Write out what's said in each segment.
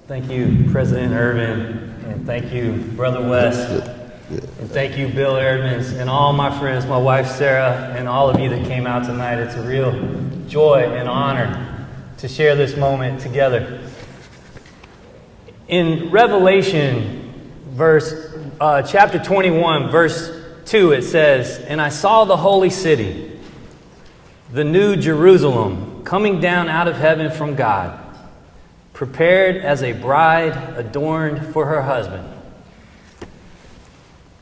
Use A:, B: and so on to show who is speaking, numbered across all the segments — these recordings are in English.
A: Thank you, President Irvin, and thank you, Brother West, and thank you, Bill Erdmans, and all my friends, my wife Sarah, and all of you that came out tonight. It's a real joy and honor to share this moment together. In Revelation, chapter 21, verse 2, it says, "And I saw the holy city, the new Jerusalem, coming down out of heaven from God, prepared as a bride adorned for her husband."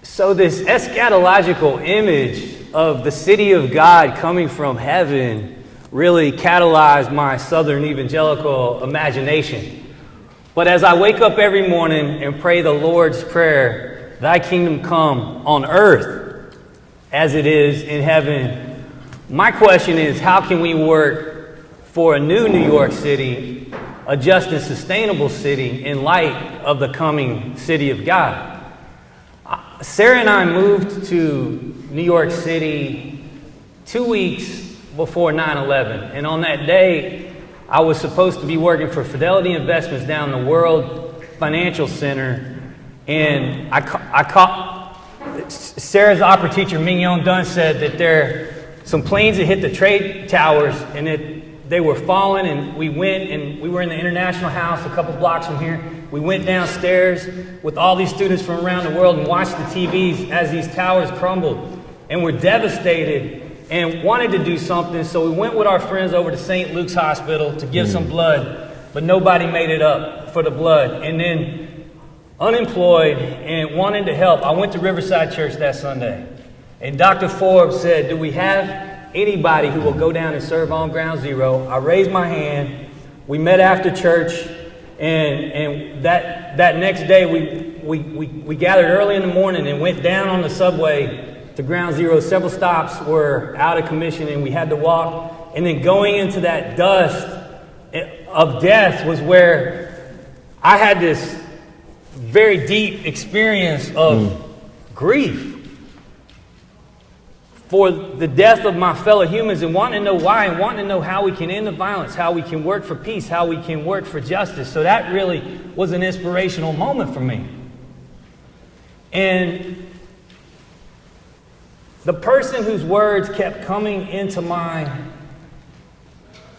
A: So this eschatological image of the city of God coming from heaven really catalyzed my Southern evangelical imagination. But as I wake up every morning and pray the Lord's Prayer, "Thy kingdom come on earth as it is in heaven," my question is, how can we work for a new New York City, a just and sustainable city in light of the coming city of God? Sarah and I moved to New York City 2 weeks before 9/11. And on that day, I was supposed to be working for Fidelity Investments down the World Financial Center. And I caught Sarah's opera teacher, Mignon Dunn, said that there some planes that hit the trade towers and that they were falling, and we went and we were in the International House a couple blocks from here. We went downstairs with all these students from around the world and watched the TVs as these towers crumbled, and were devastated and wanted to do something. So we went with our friends over to St. Luke's Hospital to give some blood, but nobody made it up for the blood. And then, unemployed and wanting to help, I went to Riverside Church that Sunday. And Dr. Forbes said, "Do we have anybody who will go down and serve on Ground Zero?" I raised my hand. We met after church, and that next day we gathered early in the morning and went down on the subway to Ground Zero. Several stops were out of commission, and we had to walk. And then going into that dust of death was where I had this very deep experience of grief for the death of my fellow humans, and wanting to know why, and wanting to know how we can end the violence, how we can work for peace, how we can work for justice. So that really was an inspirational moment for me. And the person whose words kept coming into my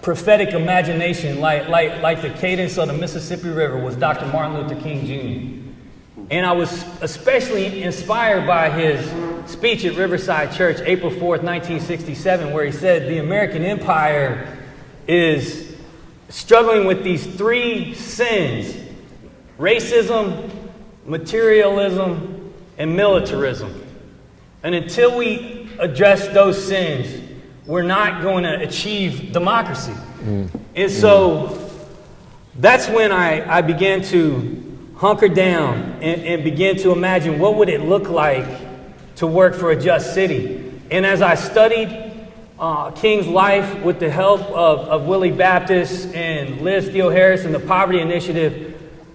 A: prophetic imagination, like the cadence of the Mississippi River, was Dr. Martin Luther King Jr. And I was especially inspired by his speech at Riverside Church, April 4th, 1967, where he said the American empire is struggling with these three sins: racism, materialism, and militarism. And until we address those sins, we're not going to achieve democracy. And so that's when I began to hunker down and begin to imagine what would it look like to work for a just city. And as I studied King's life with the help of Willie Baptist and Liz Steele Harris and the Poverty Initiative,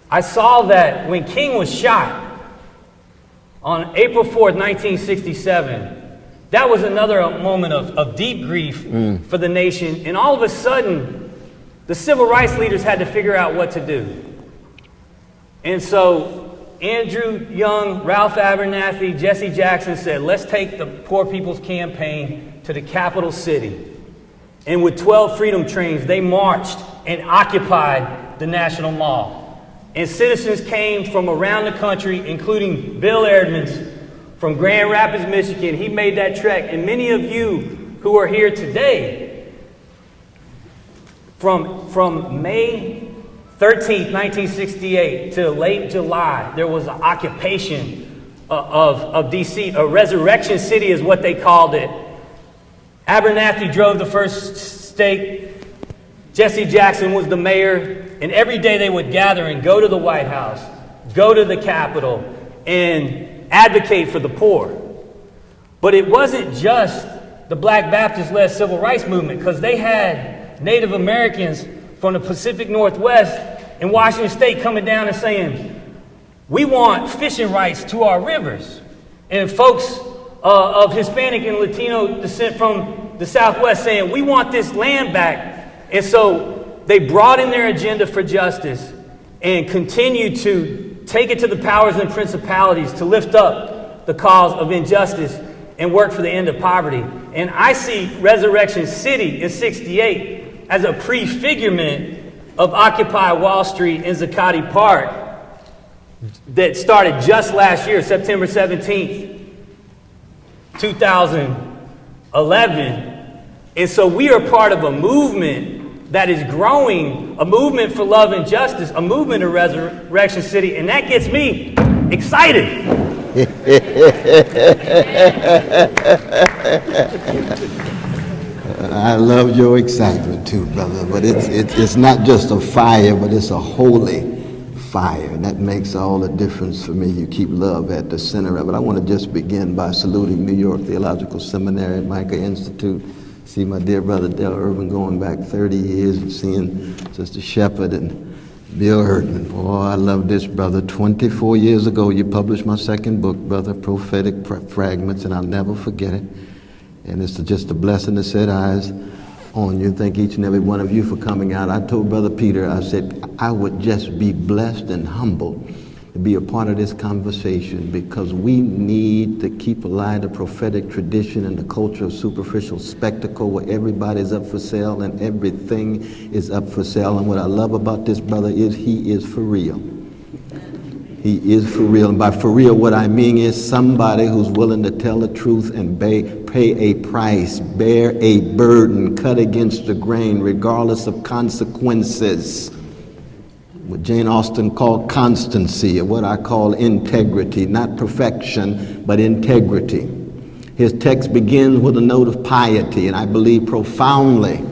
A: I saw that when King was shot on April 4th, 1967, that was another moment of deep grief for the nation. And all of a sudden, the civil rights leaders had to figure out what to do. And so Andrew Young, Ralph Abernathy, Jesse Jackson said, "Let's take the Poor People's Campaign to the capital city." And with 12 freedom trains, they marched and occupied the National Mall. And citizens came from around the country, including Bill Erdmans from Grand Rapids, Michigan. He made that trek. And many of you who are here today, from May 13th, 1968 to late July, there was an occupation of D.C. A resurrection city is what they called it. Abernathy drove the first stake. Jesse Jackson was the mayor. And every day they would gather and go to the White House, go to the Capitol, and advocate for the poor. But it wasn't just the Black Baptist-led civil rights movement, because they had Native Americans from the Pacific Northwest in Washington State coming down and saying, "We want fishing rights to our rivers." And folks of Hispanic and Latino descent from the Southwest saying, "We want this land back." And so they brought in their agenda for justice, and continue to take it to the powers and principalities to lift up the cause of injustice and work for the end of poverty. And I see Resurrection City in 68 as a prefigurement of Occupy Wall Street in Zuccotti Park that started just last year, September 17th, 2011. And so we are part of a movement that is growing, a movement for love and justice, a movement of Resurrection City, and that gets me excited.
B: I love your excitement too, brother, but it's not just a fire, but it's a holy fire, and that makes all the difference for me. You keep love at the center of it. I want to just begin by saluting New York Theological Seminary at Micah Institute. See my dear brother Dale Irvin going back 30 years, and seeing Sister Shepherd and Bill Erdman. Boy, I love this, brother. 24 years ago, you published my second book, brother, Prophetic Fragments, and I'll never forget it. And it's just a blessing to set eyes on you. Thank each and every one of you for coming out. I told Brother Peter, I said, I would just be blessed and humbled to be a part of this conversation, because we need to keep alive the prophetic tradition and the culture of superficial spectacle where everybody's up for sale and everything is up for sale. And what I love about this brother is he is for real. He is for real. And by for real, what I mean is somebody who's willing to tell the truth and pay a price, bear a burden, cut against the grain, regardless of consequences. What Jane Austen called constancy, or what I call integrity, not perfection, but integrity. His text begins with a note of piety, and I believe profoundly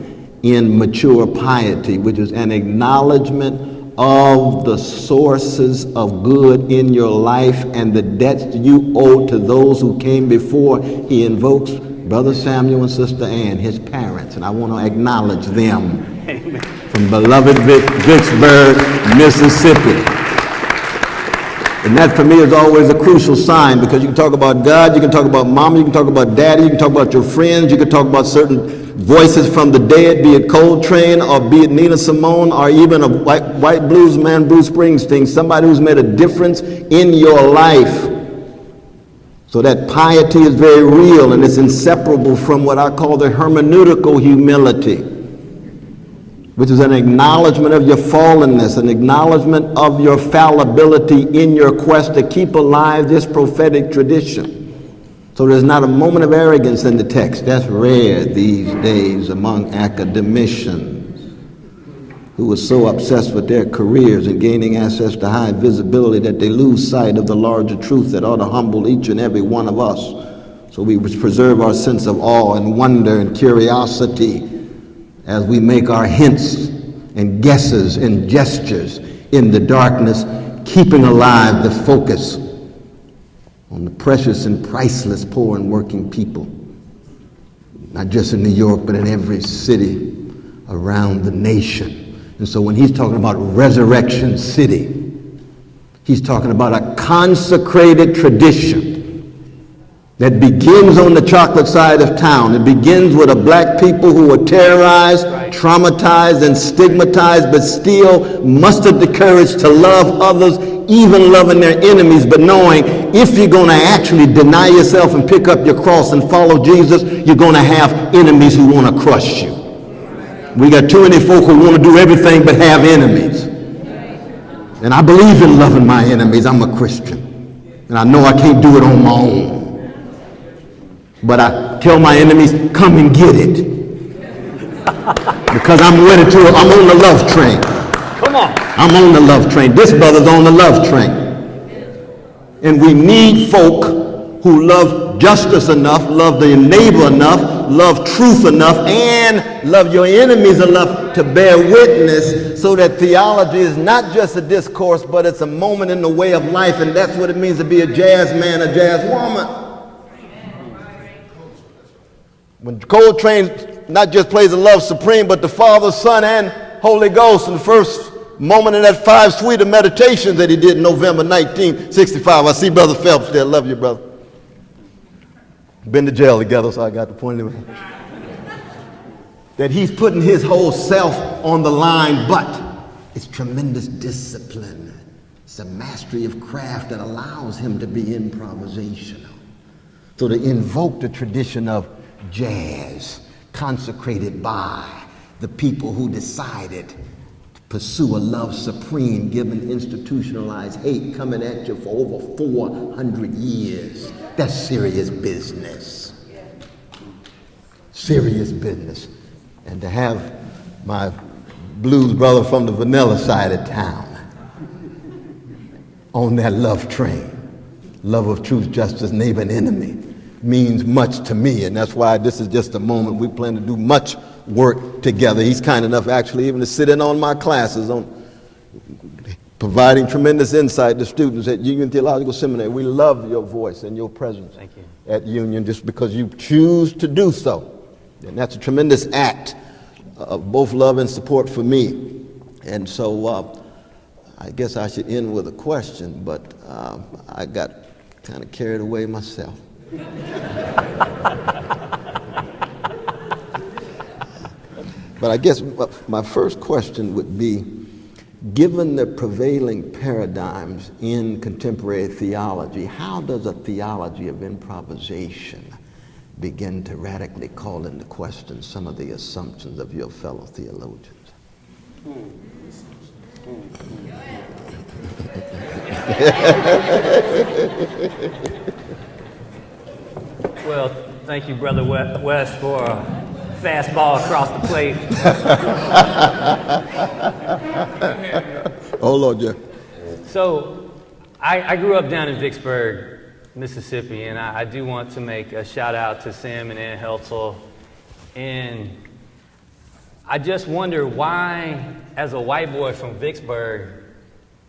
B: in mature piety, which is an acknowledgement of the sources of good in your life and the debts you owe to those who came before. He invokes Brother Samuel and Sister Ann, his parents, and I want to acknowledge them. Amen. From beloved Vicksburg, Mississippi. And that for me is always a crucial sign, because you can talk about God, you can talk about mama, you can talk about daddy, you can talk about your friends, you can talk about certain voices from the dead, be it Coltrane or be it Nina Simone or even a white blues man, Bruce Springsteen, somebody who's made a difference in your life. So that piety is very real, and it's inseparable from what I call the hermeneutical humility, which is an acknowledgement of your fallenness, an acknowledgement of your fallibility in your quest to keep alive this prophetic tradition. So there's not a moment of arrogance in the text. That's rare these days among academicians who are so obsessed with their careers and gaining access to high visibility that they lose sight of the larger truth that ought to humble each and every one of us, so we preserve our sense of awe and wonder and curiosity as we make our hints and guesses and gestures in the darkness, keeping alive the focus on the precious and priceless poor and working people, not just in New York, but in every city around the nation. And so when he's talking about Resurrection City, he's talking about a consecrated tradition that begins on the chocolate side of town. It begins with a black people who are terrorized, traumatized, and stigmatized, but still mustered the courage to love others, even loving their enemies, but knowing if you're going to actually deny yourself and pick up your cross and follow Jesus, you're going to have enemies who want to crush you. We got too many folk who want to do everything but have enemies. And I believe in loving my enemies. I'm a Christian. And I know I can't do it on my own. But I tell my enemies, come and get it. Because I'm on the love train.
A: Come on.
B: I'm on the love train. This brother's on the love train. And we need folk who love justice enough, love their neighbor enough, love truth enough, and love your enemies enough to bear witness, so that theology is not just a discourse, but it's a moment in the way of life, and that's what it means to be a jazz man, a jazz woman. When Coltrane not just plays the love supreme, but the Father, Son, and Holy Ghost, in the first moment in that 5 suite of meditations that he did in November 1965. I see Brother Phelps there. Love you, brother. Been to jail together, so I got the point of it. That he's putting his whole self on the line, but It's tremendous discipline. It's a mastery of craft that allows him to be improvisational. So to invoke the tradition of jazz, consecrated by the people who decided to pursue a love supreme given institutionalized hate coming at you for over 400 years. That's serious business. Serious business. And to have my blues brother from the vanilla side of town on that love train, love of truth, justice, neighbor, and enemy, means much to me, and that's why this is just a moment. We plan to do much work together. He's kind enough actually even to sit in on my classes on providing tremendous insight to students at Union Theological Seminary. We love your voice and your presence at Union just because you choose to do so. And that's a tremendous act of both love and support for me. And so I guess I should end with a question, but I got kind of carried away myself. But I guess my first question would be, given the prevailing paradigms in contemporary theology, how does a theology of improvisation begin to radically call into question some of the assumptions of your fellow theologians?
A: Well, thank you, Brother West, for a fastball across the plate.
B: Oh, Lord, yeah.
A: So, I grew up down in Vicksburg, Mississippi, and I do want to make a shout out to Sam and Ann Heltzel. And I just wonder why, as a white boy from Vicksburg,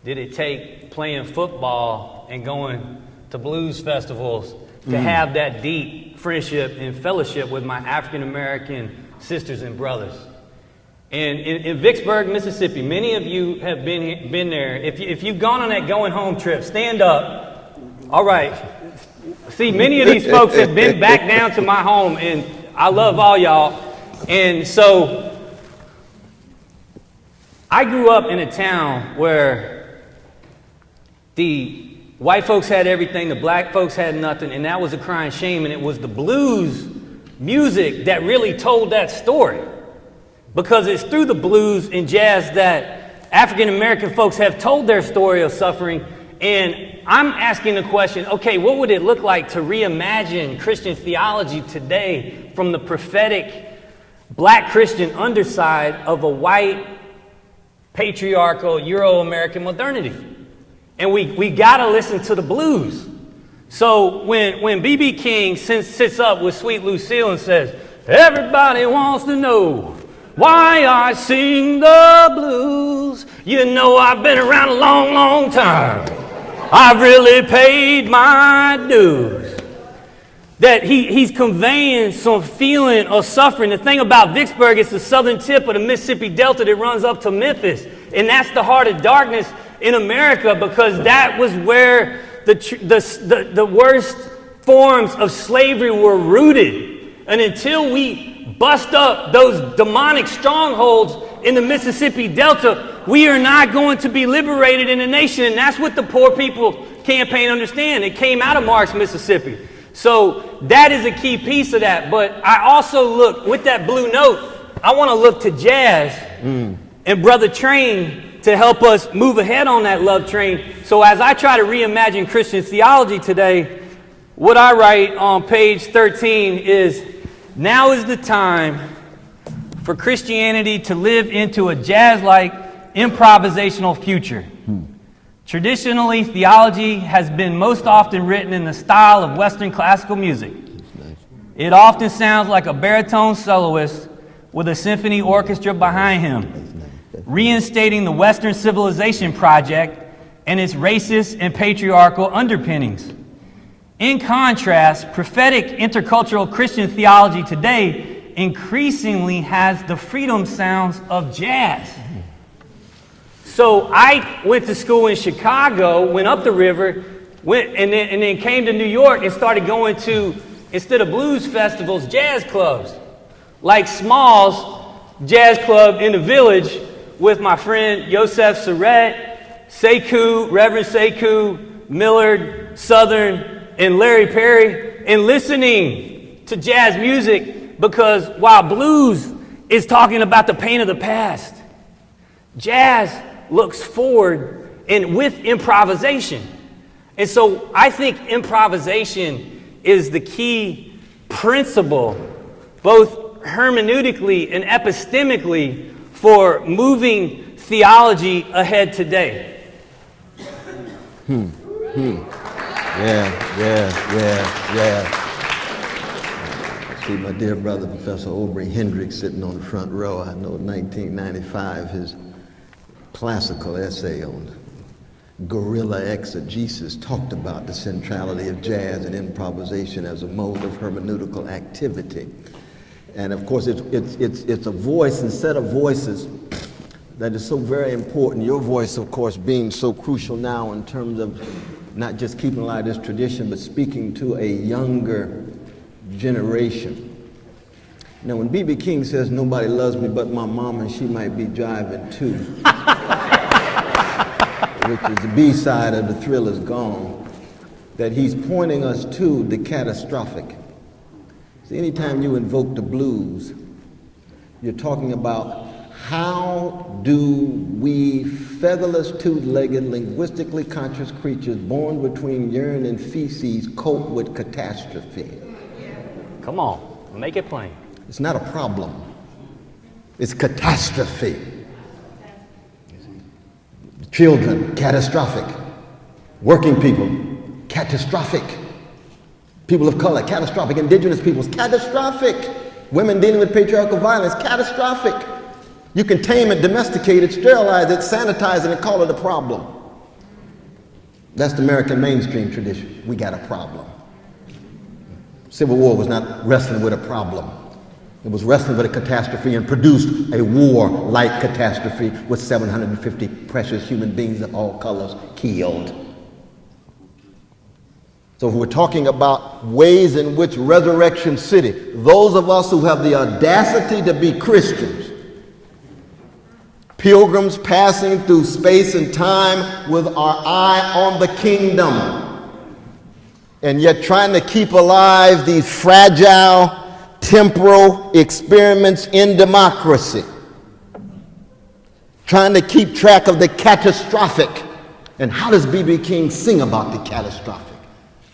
A: did it take playing football and going to blues festivals to have that deep friendship and fellowship with my African-American sisters and brothers. And in Vicksburg, Mississippi, many of you have been there. If you've gone on that going home trip, stand up. All right. See, many of these folks have been back down to my home, and I love all y'all. And so I grew up in a town where the white folks had everything, the black folks had nothing, and that was a crying shame, and it was the blues music that really told that story. Because it's through the blues and jazz that African American folks have told their story of suffering. And I'm asking the question, okay, what would it look like to reimagine Christian theology today from the prophetic black Christian underside of a white, patriarchal, Euro-American modernity? And we got to listen to the blues. So when B.B. King sits up with Sweet Lucille and says, everybody wants to know why I sing the blues, you know I've been around a long, long time. I've really paid my dues. That he's conveying some feeling of suffering. The thing about Vicksburg, it's the southern tip of the Mississippi Delta that runs up to Memphis. And that's the heart of darkness in America, because that was where the worst forms of slavery were rooted. And until we bust up those demonic strongholds in the Mississippi Delta, we are not going to be liberated in the nation. And that's what the Poor People Campaign understand. It came out of Marks, Mississippi. So that is a key piece of that. But I also look, with that blue note, I want to look to jazz and Brother Train to help us move ahead on that love train. So as I try to reimagine Christian theology today, what I write on page 13 is, now is the time for Christianity to live into a jazz-like improvisational future. Traditionally, theology has been most often written in the style of Western classical music. It often sounds like a baritone soloist with a symphony orchestra behind him, reinstating the Western civilization project and its racist and patriarchal underpinnings. In contrast, prophetic intercultural Christian theology today increasingly has the freedom sounds of jazz. So I went to school in Chicago, went up the river, and then came to New York and started going to, instead of blues festivals, jazz clubs. Like Small's Jazz Club in the Village, with my friend Yosef Surratt, Sekou, Reverend Sekou, Millard, Southern, and Larry Perry, and listening to jazz music, because while blues is talking about the pain of the past, jazz looks forward and with improvisation. And so I think improvisation is the key principle, both hermeneutically and epistemically, for moving theology ahead today.
B: Yeah. See my dear brother, Professor Aubrey Hendricks, sitting on the front row. I know in 1995, his classical essay on guerrilla exegesis talked about the centrality of jazz and improvisation as a mode of hermeneutical activity. And of course, it's a voice and set of voices that is so very important. Your voice, of course, being so crucial now in terms of not just keeping alive this tradition, but speaking to a younger generation. Now, when B.B. King says, "Nobody loves me but my mama, and she might be jiving too," which is the B-side of The Thrill Is Gone, that he's pointing us to the catastrophic. See, anytime you invoke the blues, you're talking about how do we featherless, two-legged, linguistically conscious creatures born between urine and feces cope with catastrophe.
A: Come on, make it plain.
B: It's not a problem. It's catastrophe. Children, catastrophic. Working people, catastrophic. People of color, catastrophic. Indigenous peoples, catastrophic. Women dealing with patriarchal violence, catastrophic. You can tame it, domesticate it, sterilize it, sanitize it, and call it a problem. That's the American mainstream tradition. We got a problem. Civil War was not wrestling with a problem. It was wrestling with a catastrophe and produced a war-like catastrophe with 750 precious human beings of all colors killed. So if we're talking about ways in which Resurrection City, those of us who have the audacity to be Christians, pilgrims passing through space and time with our eye on the kingdom, and yet trying to keep alive these fragile temporal experiments in democracy, trying to keep track of the catastrophic. And how does B.B. King sing about the catastrophic?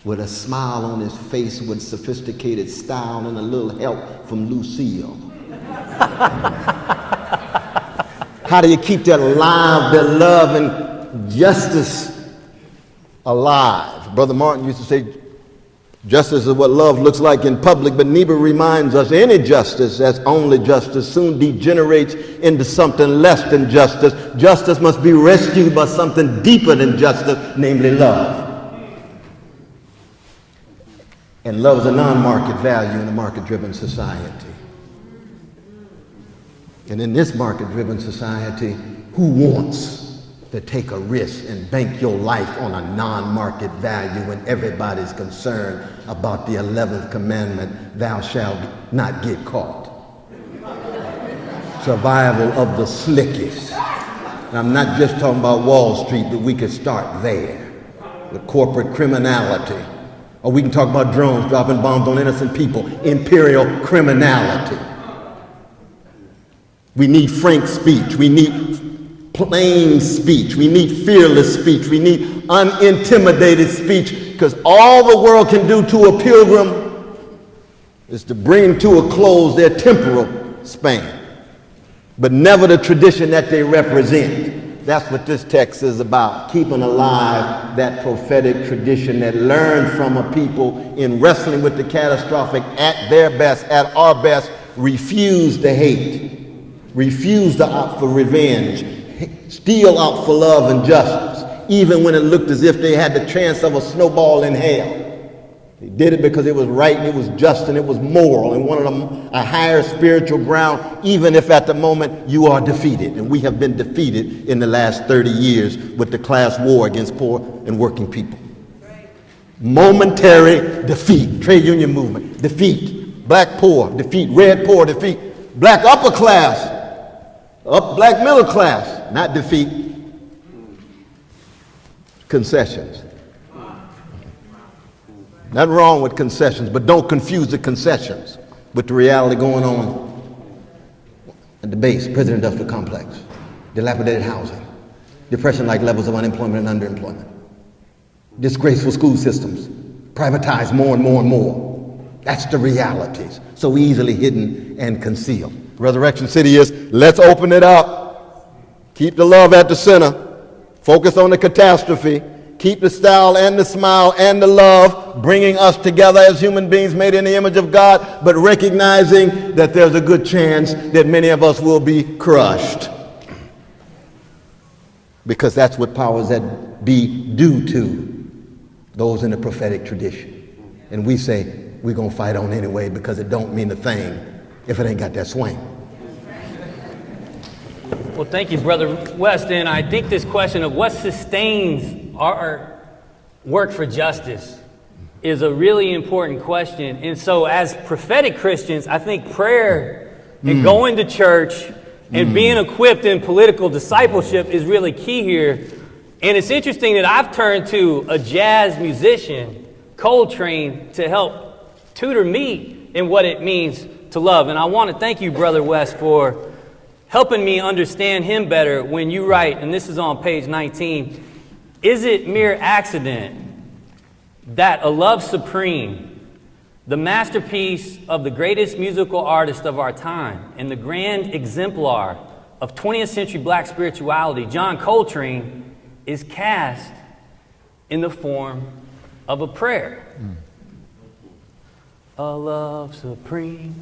B: With a smile on his face, with sophisticated style, and a little help from Lucille. How do you keep that alive, that love and justice alive? Brother Martin used to say, justice is what love looks like in public, but Niebuhr reminds us any justice that's only justice soon degenerates into something less than justice. Justice must be rescued by something deeper than justice, namely love. And love is a non-market value in a market-driven society. And in this market-driven society, who wants to take a risk and bank your life on a non-market value when everybody's concerned about the 11th commandment, thou shalt not get caught? Survival of the slickest. And I'm not just talking about Wall Street, but we could start there with corporate criminality. Or we can talk about drones dropping bombs on innocent people, imperial criminality. We need frank speech. We need plain speech. We need fearless speech. We need unintimidated speech, because all the world can do to a pilgrim is to bring to a close their temporal span, but never the tradition that they represent. That's what this text is about, keeping alive that prophetic tradition that learned from a people in wrestling with the catastrophic at their best, at our best, refused to hate, refused to opt for revenge, still opt for love and justice, even when it looked as if they had the chance of a snowball in hell. They did it because it was right and it was just and it was moral and wanted a higher spiritual ground, even if at the moment you are defeated. And we have been defeated in the last 30 years with the class war against poor and working people. Right. Momentary defeat. Trade union movement, defeat. Black poor, defeat. Red poor, defeat. Black upper class, Up black middle class, not defeat. Concessions. Nothing wrong with concessions, but don't confuse the concessions with the reality going on at the base, prison industrial complex, dilapidated housing, depression-like levels of unemployment and underemployment, disgraceful school systems, privatized more and more and more. That's the realities, so easily hidden and concealed. Resurrection City is, let's open it up. Keep the love at the center. Focus on the catastrophe. Keep the style and the smile and the love, bringing us together as human beings made in the image of God, but recognizing that there's a good chance that many of us will be crushed. Because that's what powers that be do to those in the prophetic tradition. And we say, we're going to fight on anyway because it don't mean a thing if it ain't got that swing.
A: Well, thank you, Brother West. And I think this question of what sustains our work for justice is a really important question. And so as prophetic Christians, I think prayer and going to church and being equipped in political discipleship is really key here. And it's interesting that I've turned to a jazz musician, Coltrane, to help tutor me in what it means to love. And I want to thank you, Brother West, for helping me understand him better when you write, and this is on page 19, is it mere accident that a love supreme, the masterpiece of the greatest musical artist of our time and the grand exemplar of 20th century black spirituality, John Coltrane, is cast in the form of a prayer? A love supreme,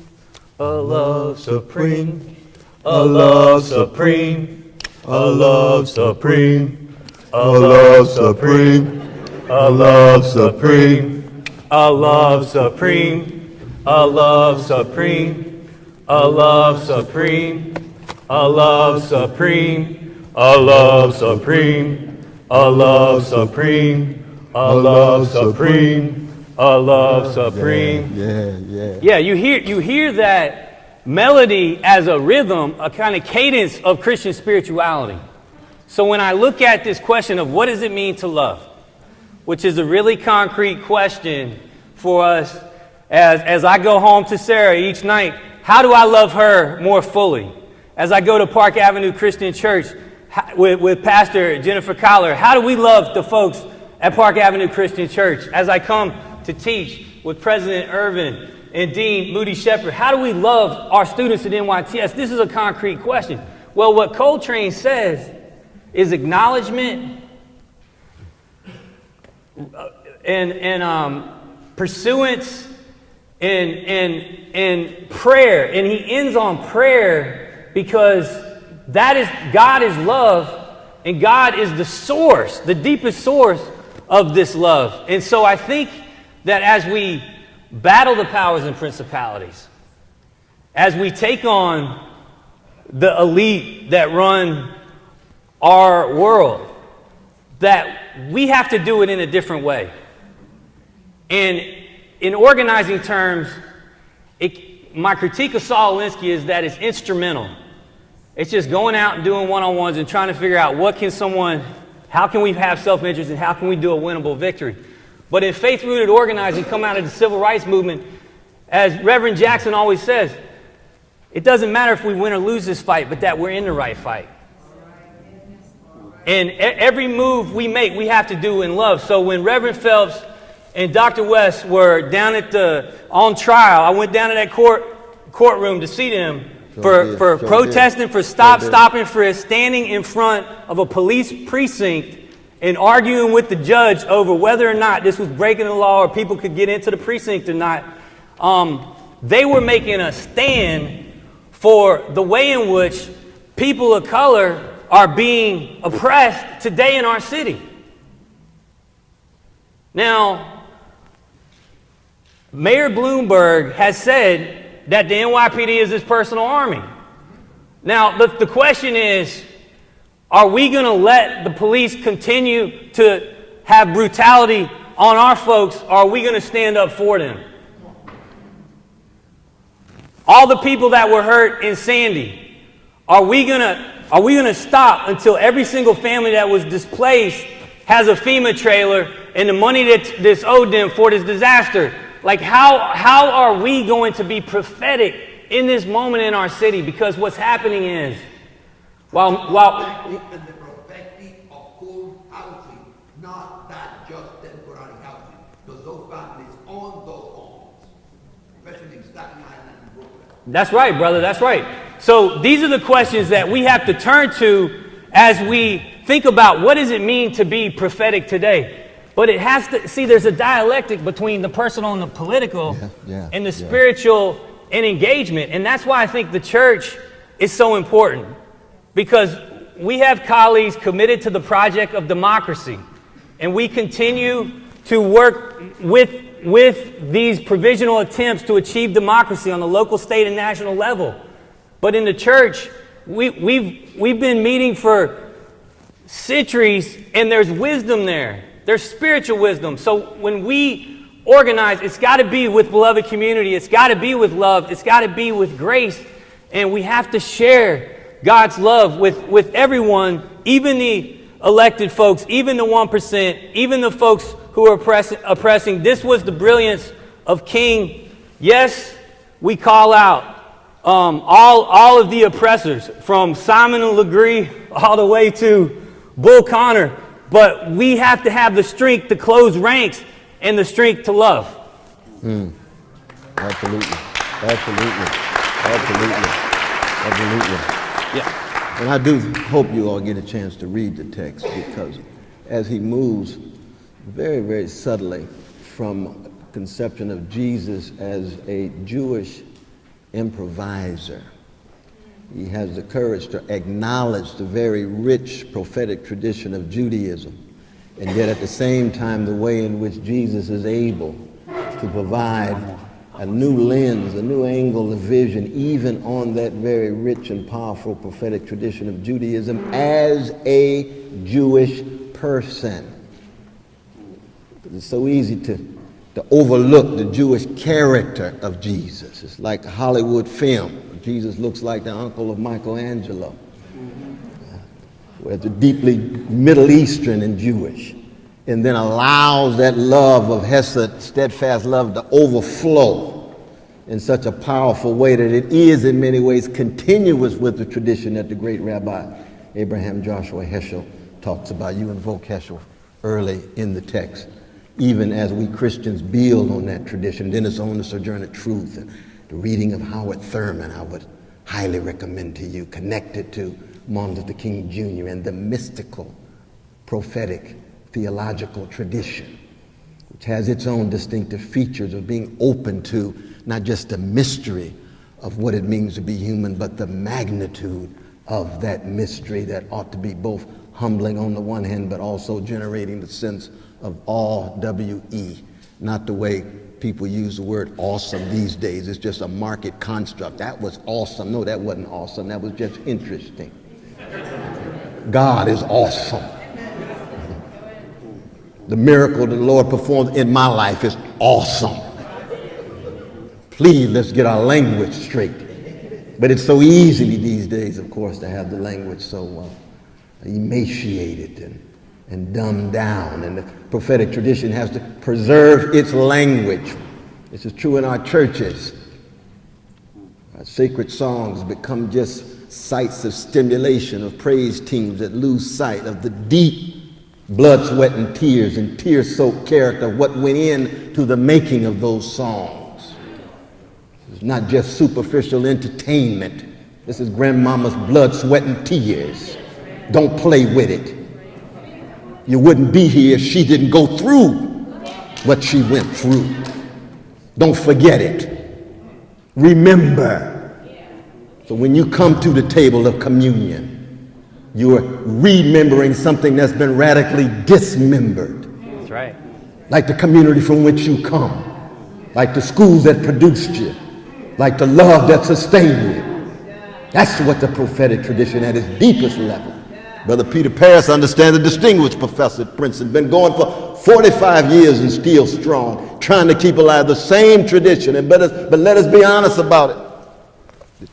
A: a love supreme, a love supreme, a love supreme, a love supreme, a love supreme, a love supreme, a love supreme, a love supreme, a love supreme, a love supreme, a love supreme, a love supreme, a love supreme. Yeah, you hear that melody as a rhythm, a kind of cadence of Christian spirituality. So when I look at this question of what does it mean to love, which is a really concrete question for us as I go home to Sarah each night, how do I love her more fully? As I go to Park Avenue Christian Church with Pastor Jennifer Collar, how do we love the folks at Park Avenue Christian Church? As I come to teach with President Irvin and Dean Moody Shepherd, how do we love our students at NYTS? This is a concrete question. Well, what Coltrane says is acknowledgement and pursuance and prayer. And he ends on prayer because God is love, and God is the source, the deepest source of this love. And so I think that as we battle the powers and principalities, as we take on the elite that run our world, that we have to do it in a different way. And in organizing terms, my critique of Saul Alinsky is that it's instrumental. It's just going out and doing one-on-ones and trying to figure out how can we have self-interest and how can we do a winnable victory. But in faith-rooted organizing, come out of the civil rights movement, as Reverend Jackson always says, it doesn't matter if we win or lose this fight, but that we're in the right fight. And every move we make, we have to do in love. So when Reverend Phelps and Dr. West were down on trial, I went down to that courtroom to see them for protesting, for stopping, for standing in front of a police precinct and arguing with the judge over whether or not this was breaking the law or people could get into the precinct or not. They were making a stand for the way in which people of color are being oppressed today in our city. Now, Mayor Bloomberg has said that the NYPD is his personal army. Now, the question is, are we going to let the police continue to have brutality on our folks, or are we going to stand up for them? All the people that were hurt in Sandy, Are we gonna stop until every single family that was displaced has a FEMA trailer and the money that's owed them for this disaster? Like, how are we going to be prophetic in this moment in our city? Because what's happening is, while
C: the prophetic of full housing, not that just temporary housing, because those families own those homes, especially in Staten Island and Brooklyn.
A: That's right, brother. That's right. So these are the questions that we have to turn to as we think about what does it mean to be prophetic today. But it has to, see, there's a dialectic between the personal and the political and the spiritual and engagement. And that's why I think the church is so important, because we have colleagues committed to the project of democracy, and we continue to work with these provisional attempts to achieve democracy on the local, state, and national level. But in the church, we've been meeting for centuries, and there's wisdom there. There's spiritual wisdom. So when we organize, it's got to be with beloved community. It's got to be with love. It's got to be with grace. And we have to share God's love with everyone, even the elected folks, even the 1%, even the folks who are oppressing. This was the brilliance of King. Yes, we call out all of the oppressors, from Simon and Legree all the way to Bull Connor. But we have to have the strength to close ranks and the strength to love.
B: Absolutely. Yeah. And I do hope you all get a chance to read the text, because as he moves very, very subtly from conception of Jesus as a Jewish improviser, he has the courage to acknowledge the very rich prophetic tradition of Judaism, and yet at the same time the way in which Jesus is able to provide a new lens, a new angle of vision, even on that very rich and powerful prophetic tradition of Judaism as a Jewish person. It's so easy to overlook the Jewish character of Jesus. It's like a Hollywood film. Jesus looks like the uncle of Michelangelo, where it's deeply Middle Eastern and Jewish, and then allows that love of Hesed, steadfast love, to overflow in such a powerful way that it is in many ways continuous with the tradition that the great Rabbi Abraham Joshua Heschel talks about. You invoke Heschel early in the text, even as we Christians build on that tradition. Then it's on the Sojourner Truth and the reading of Howard Thurman, I would highly recommend to you, connected to Martin Luther King Jr. and the mystical, prophetic, theological tradition, which has its own distinctive features of being open to not just the mystery of what it means to be human, but the magnitude of that mystery that ought to be both humbling on the one hand, but also generating the sense of awe, W-E, not the way people use the word awesome these days. It's just a market construct. That was awesome. No, that wasn't awesome. That was just interesting. God is awesome. The miracle the Lord performed in my life is awesome. Please, let's get our language straight. But it's so easy these days, of course, to have the language so emaciated and dumbed down, and the prophetic tradition has to preserve its language. This is true in our churches. Our sacred songs become just sites of stimulation of praise teams that lose sight of the deep blood, sweat, and tear-soaked character of what went into the making of those songs. It's not just superficial entertainment. This is grandmama's blood, sweat, and tears. Don't play with it. You wouldn't be here if she didn't go through what she went through. Don't forget it. Remember. So when you come to the table of communion, you are remembering something that's been radically dismembered.
A: That's right.
B: Like the community from which you come, like the schools that produced you, like the love that sustained you. That's what the prophetic tradition at its deepest level. Brother Peter Paris understands, a distinguished professor at Princeton, been going for 45 years and still strong, trying to keep alive the same tradition. But let us be honest about it.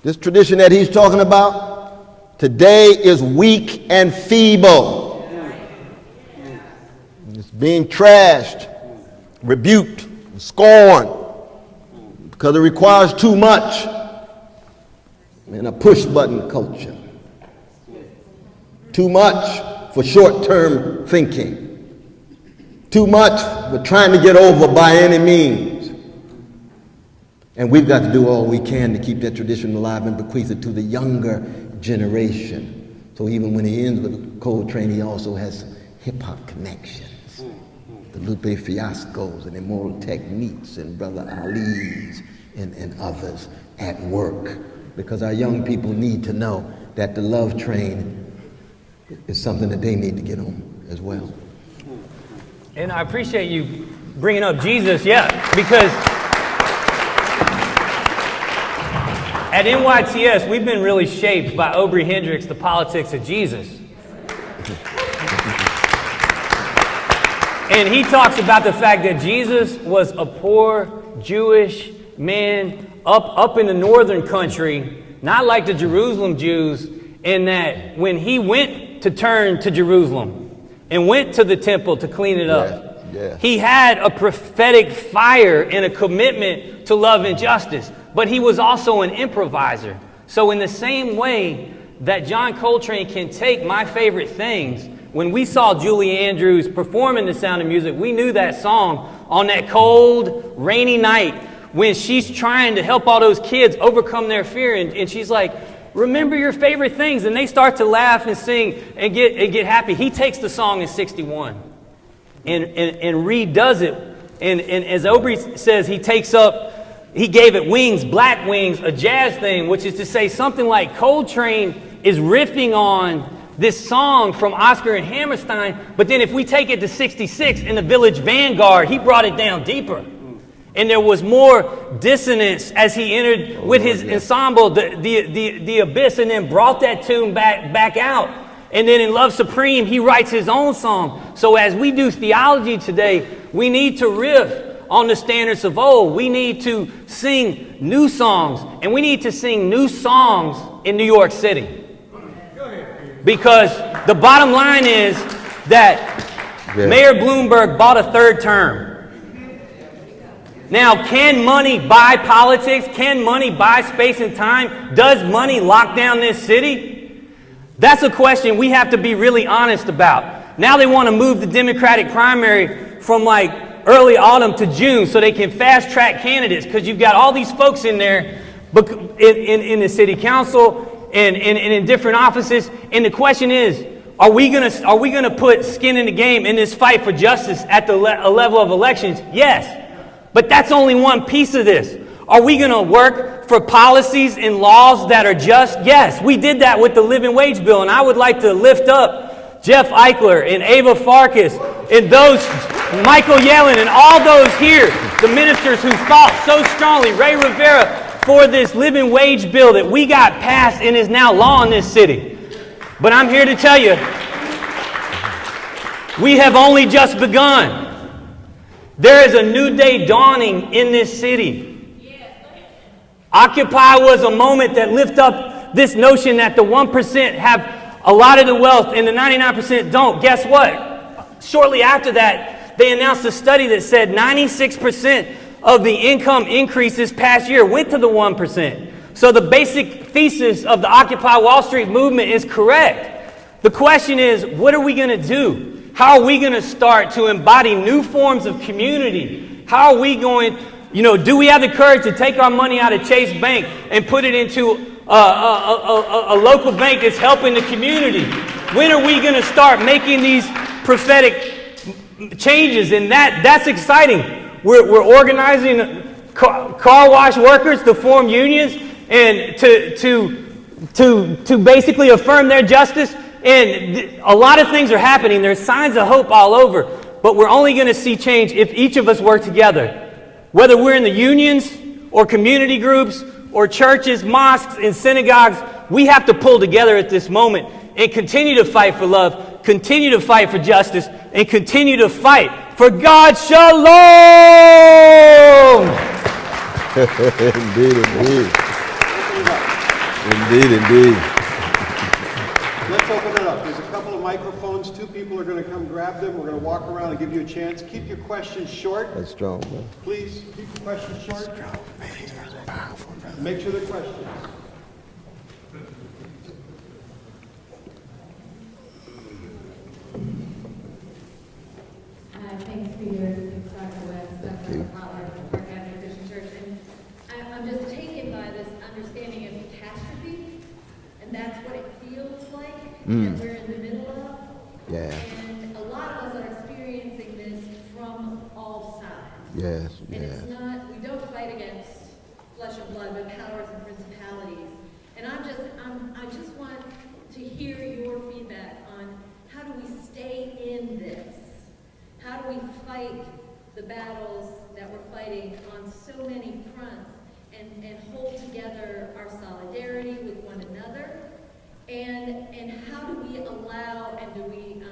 B: This tradition that he's talking about today is weak and feeble. It's being trashed, rebuked, scorned, because it requires too much in a push-button culture. Too much for short-term thinking. Too much for trying to get over by any means. And we've got to do all we can to keep that tradition alive and bequeath it to the younger generation. So even when he ends with Coltrane, he also has hip-hop connections. The Lupe Fiascos and Immortal Techniques and Brother Ali's and others at work. Because our young people need to know that the love train is something that they need to get on as well.
A: And I appreciate you bringing up Jesus, because at NYTS, we've been really shaped by Aubrey Hendricks' The Politics of Jesus. And he talks about the fact that Jesus was a poor Jewish man up in the northern country, not like the Jerusalem Jews, in that when he went to turn to Jerusalem and went to the temple to clean it up, he had a prophetic fire and a commitment to love and justice. But he was also an improviser. So in the same way that John Coltrane can take my favorite things, when we saw Julie Andrews performing The Sound of Music, we knew that song on that cold, rainy night when she's trying to help all those kids overcome their fear. And she's like, remember your favorite things. And they start to laugh and sing and get happy. He takes the song in 61 and redoes it. And as Aubrey says, he gave it wings, black wings, a jazz thing, which is to say something like Coltrane is riffing on this song from Oscar and Hammerstein, but then if we take it to 66 in the Village Vanguard, he brought it down deeper. And there was more dissonance as he entered with his ensemble, the Abyss, and then brought that tune back out. And then in Love Supreme, he writes his own song. So as we do theology today, we need to riff on the standards of old. We need to sing new songs, and we need to sing new songs in New York City. Because the bottom line is that Mayor Bloomberg bought a third term. Now, can money buy politics? Can money buy space and time? Does money lock down this city? That's a question we have to be really honest about. Now they want to move the Democratic primary from like early autumn to June so they can fast track candidates, because you've got all these folks in there in the city council and in different offices. And the question is, are we gonna put skin in the game in this fight for justice at the level of elections? Yes. But that's only one piece of this. Are we going to work for policies and laws that are just? Yes, we did that with the living wage bill. And I would like to lift up Jeff Eichler and Ava Farkas and those, Michael Yellen and all those here, the ministers who fought so strongly, Ray Rivera, for this living wage bill that we got passed and is now law in this city. But I'm here to tell you, we have only just begun. There is a new day dawning in this city. Occupy was a moment that lifted up this notion that the 1% have a lot of the wealth and the 99% don't. Guess what? Shortly after that, they announced a study that said 96% of the income increase this past year went to the 1%. So the basic thesis of the Occupy Wall Street movement is correct. The question is, what are we going to do? How are we going to start to embody new forms of community? How are we going, do we have the courage to take our money out of Chase Bank and put it into a local bank that's helping the community? When are we going to start making these prophetic changes? And that's exciting. We're organizing car wash workers to form unions and to basically affirm their justice. And a lot of things are happening. There's signs of hope all over. But we're only going to see change if each of us work together. Whether we're in the unions or community groups or churches, mosques, and synagogues, we have to pull together at this moment and continue to fight for love, continue to fight for justice, and continue to fight for God's shalom!
B: Indeed, indeed. Indeed, indeed.
D: microphones. 2 people are going to come grab them. We're going to walk around and give you a chance. Keep your questions short.
B: That's strong, bro.
D: Please, keep your questions short. Make sure they're questions.
E: Thanks, Peter. Thanks, Dr. West, Dr. Pollard, from Catholic Christian Church. And I'm just taken by this understanding of catastrophe, and that's what it feels like that we're in the middle of.
B: Yeah.
E: And a lot of us are experiencing this from all sides.
B: Yes,
E: And
B: yes.
E: it's not, we don't fight against flesh and blood, but powers and principalities. And I just want to hear your feedback on how do we stay in this? How do we fight the battles that we're fighting on so many fronts and hold together our solidarity with one another? And how do we allow and do we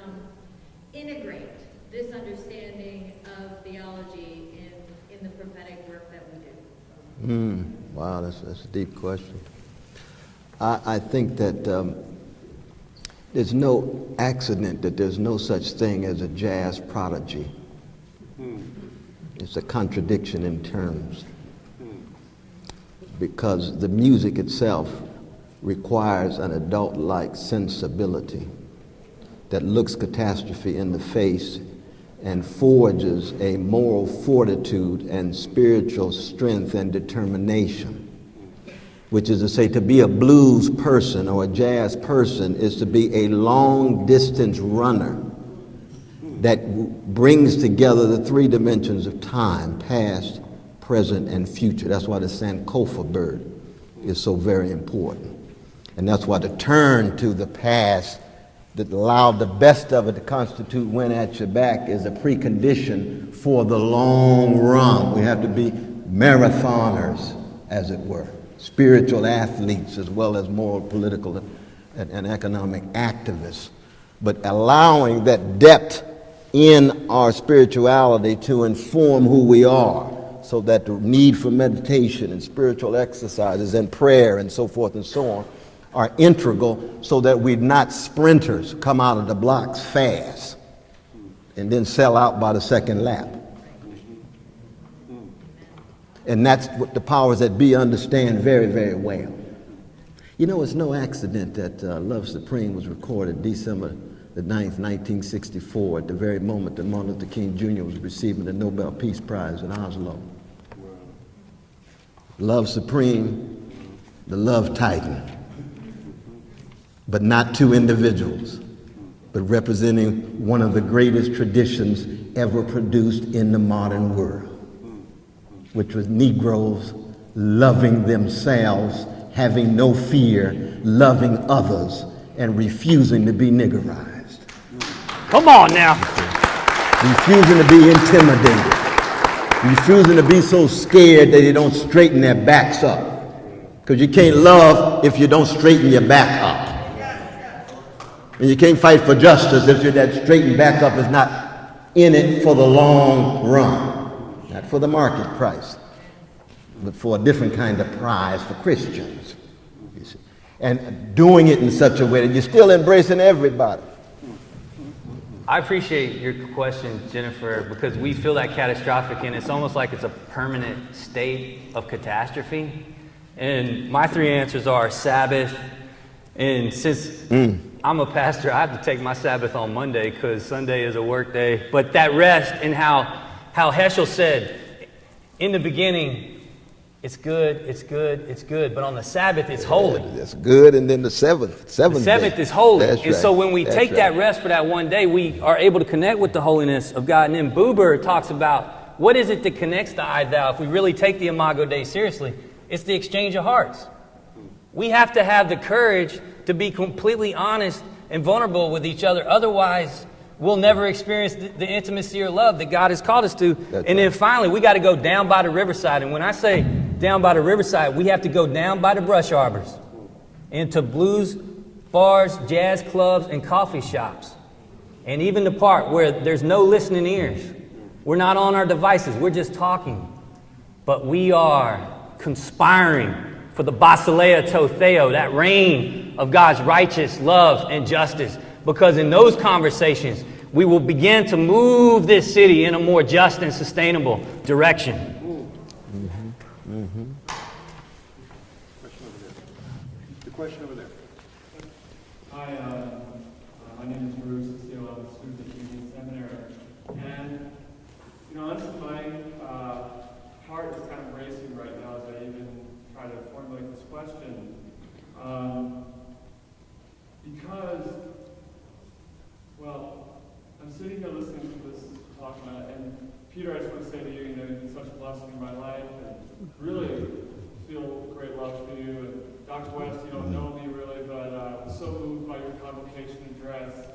E: integrate this understanding of theology in the prophetic work that we do?
B: Wow, that's a deep question. I think that there's no accident that there's no such thing as a jazz prodigy. It's a contradiction in terms. Because the music itself requires an adult-like sensibility that looks catastrophe in the face and forges a moral fortitude and spiritual strength and determination. Which is to say, to be a blues person or a jazz person is to be a long-distance runner that brings together the 3 dimensions of time, past, present, and future. That's why the Sankofa bird is so very important. And that's why to turn to the past that allowed the best of it to constitute when at your back is a precondition for the long run. We have to be marathoners, as it were. Spiritual athletes as well as moral, political, and economic activists, but allowing that depth in our spirituality to inform who we are, so that the need for meditation and spiritual exercises and prayer and so forth and so on are integral, so that we're not sprinters, come out of the blocks fast and then sell out by the second lap. And that's what the powers that be understand very, very well. You know, it's no accident that Love Supreme was recorded December the 9th, 1964, at the very moment that Martin Luther King Jr. was receiving the Nobel Peace Prize in Oslo. Love Supreme, the Love Titan, but not 2 individuals, but representing one of the greatest traditions ever produced in the modern world, which was Negroes loving themselves, having no fear, loving others, and refusing to be niggerized.
A: Come on now.
B: Refusing to be intimidated. Refusing to be so scared that they don't straighten their backs up. Because you can't love if you don't straighten your back up. And you can't fight for justice if that straightened back up is not in it for the long run. Not for the market price, but for a different kind of prize for Christians. You see. And doing it in such a way that you're still embracing everybody.
A: I appreciate your question, Jennifer, because we feel that catastrophic, and it's almost like it's a permanent state of catastrophe. And my 3 answers are Sabbath, and since I'm a pastor, I have to take my Sabbath on Monday because Sunday is a work day. But that rest, and how Heschel said, in the beginning, it's good, it's good, it's good. But on the Sabbath, it's holy.
B: That's good, and then the seventh day.
A: Is holy.
B: That's
A: and
B: right.
A: so when we
B: That's
A: take
B: right.
A: that rest for that one day, we are able to connect with the holiness of God. And then Buber talks about what is it that connects the I thou. If we really take the Imago Dei seriously, it's the exchange of hearts. We have to have the courage to be completely honest and vulnerable with each other. Otherwise, we'll never experience the intimacy or love that God has called us to. And then finally, we got to go down by the riverside. And when I say down by the riverside, we have to go down by the brush arbors into blues bars, jazz clubs, and coffee shops. And even the part where there's no listening ears. We're not on our devices. We're just talking. But we are conspiring for the basileia to theo, that reign of God's righteous love and justice, because in those conversations, we will begin to move this city in a more just and sustainable direction.
D: The question over there.
F: Hi, my name is Bruce. I'm a student at Union Seminary. And, honestly, my heart is kind of racing right now as I even try to formulate this question. Because, I'm sitting here listening to this talk, and Peter, I just want to say to you, you've been such a blessing in my life, and really feel great love for you. And Dr. West, you don't know me really, but I was so moved by your convocation address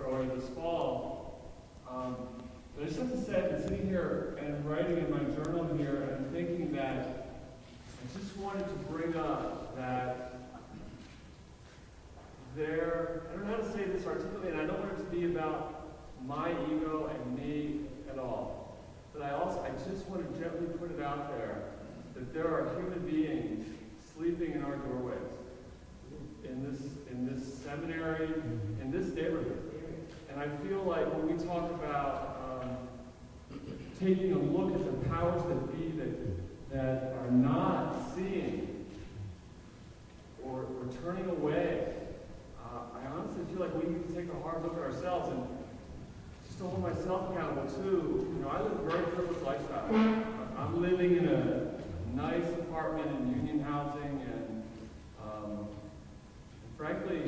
F: earlier this fall. But I just have to say, I've been sitting here and writing in my journal here and thinking that I just wanted to bring up that I don't know how to say this articulately, and I don't want it to be about my ego and me at all. But I just want to gently put it out there that there are human beings sleeping in our doorways, in this seminary, in this neighborhood. And I feel like when we talk about taking a look at the powers that be that are not seeing or turning away, I honestly feel like we need to take a hard look at ourselves and just to hold myself accountable too. I live a very privileged lifestyle. I'm living in a nice apartment in union housing, and frankly,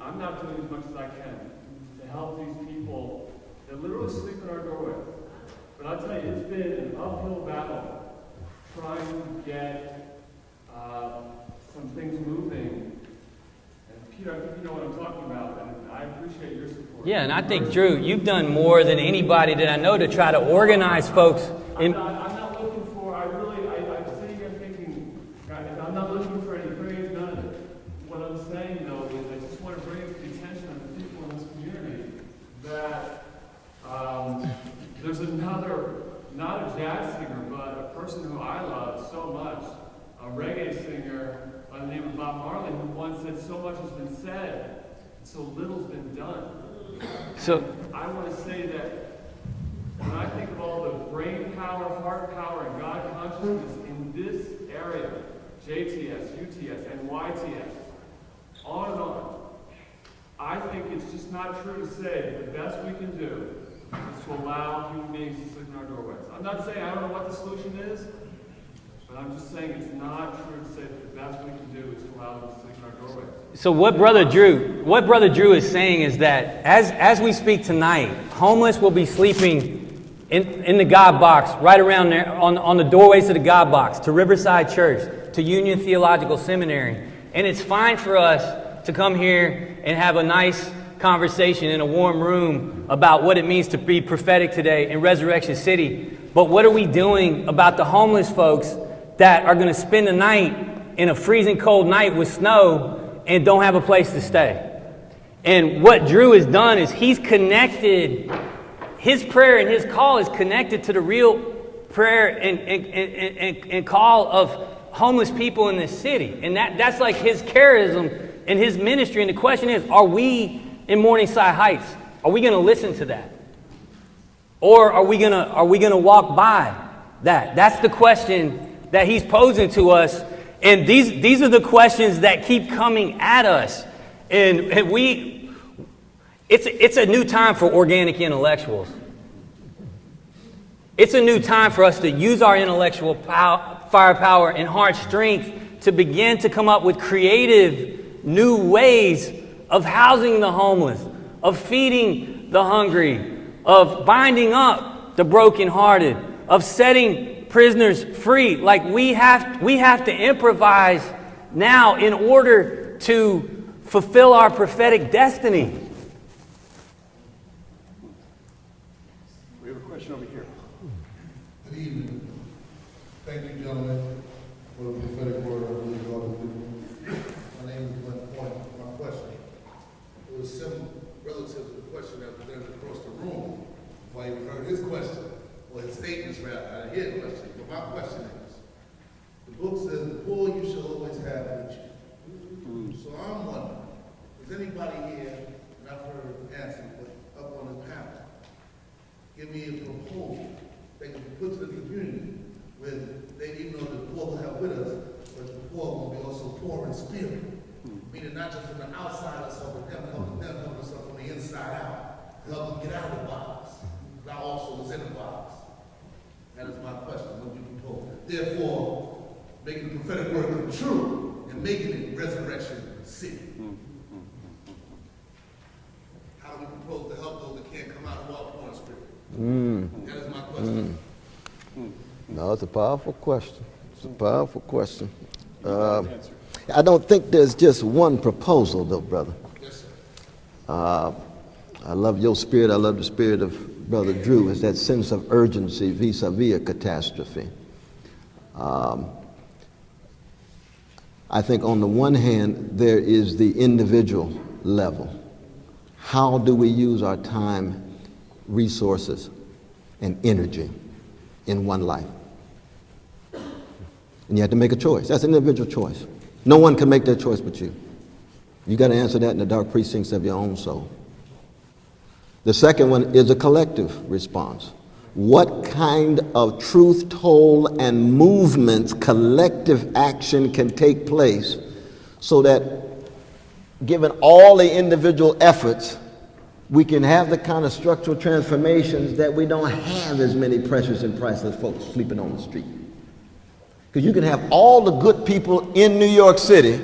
F: I'm not doing as much as I can to help these people that literally sleep in our doorways. But I'll tell you, it's been an uphill battle trying to get some things moving. And Peter, I think you know what I'm talking about, and I appreciate your support.
A: Yeah, and I think, Drew, you've done more than anybody that I know to try to organize folks.
F: I'm not looking for, I'm sitting here thinking, I'm not looking for any praise, none of it. What I'm saying, though, is I just want to bring it to the attention of the people in this community that there's another, not a jazz singer, but a person who I love so much, a reggae singer by the name of Bob Marley, who once said, so much has been said, so little's been done. So I want to say that when I think of all the brain power, heart power, and God consciousness in this area, JTS, UTS, NYTS, on and on, I think it's just not true to say that the best we can do is to allow human beings to sleep in our doorways. I'm not saying I don't know what the solution is, but I'm just saying it's not true to say that the best we can do is to allow them to sleep in our doorways. So what Brother Drew is saying is that as we speak tonight, homeless will be sleeping in the God box right around there on the doorways to the God box, to Riverside Church, to Union Theological Seminary. And it's fine for us to come here and have a nice conversation in a warm room about what it means to be prophetic today in Resurrection City. But what are we doing about the homeless folks that are going to spend the night in a freezing cold night with snow and don't have a place to stay? And what Drew has done is he's connected, his prayer and his call is connected to the real prayer and call of homeless people in this city. And that's like his charism and his ministry. And the question is, are we in Morningside Heights, are we going to listen to that? Or are we going to walk by that? That's the question that he's posing to us. And these are the questions that keep coming at us. And it's a new time for organic intellectuals. It's a new time for us to use our intellectual firepower and heart strength to begin to come up with creative new ways of housing the homeless, of feeding the hungry, of binding up the brokenhearted, of setting prisoners free. Like we have to improvise now in order to fulfill our prophetic destiny.
D: We have a question over here.
G: Good evening. Thank you, gentlemen, for the prophetic word. I believe God is with you. My name is Glenn Point. My question was similar relative to the question that was there across the room before I even heard his question, or his statements rather. I didn't hear the question, but my question is, the book says, the poor you shall always have with you. So I'm wondering, if Does anybody here, and I've heard answers, but up on the panel, give me a proposal that can be put to the community where they, even though the poor will help with us, but the poor will be also poor in spirit. Meaning not just from the outside of us, but them helping us from the inside out, to help them get out of the box. But I also was in the box. That is my question. What do you propose? Therefore, making the prophetic word come true and making it Resurrection City. How do we propose to help those that can't come out of our poor in spirit? That is my question.
B: No, it's a powerful question. It's a powerful question. I don't think there's just one proposal, though, brother.
G: Yes, sir.
B: I love your spirit. I love the spirit of Brother Drew. It's that sense of urgency vis-a-vis a catastrophe. I think on the one hand, there is the individual level. How do we use our time, resources, and energy in one life? And you have to make a choice. That's an individual choice. No one can make that choice but you. You got to answer that in the dark precincts of your own soul. The second one is a collective response. What kind of truth told and movements, collective action can take place so that given all the individual efforts, we can have the kind of structural transformations that we don't have as many precious and priceless folks sleeping on the street. Because you can have all the good people in New York City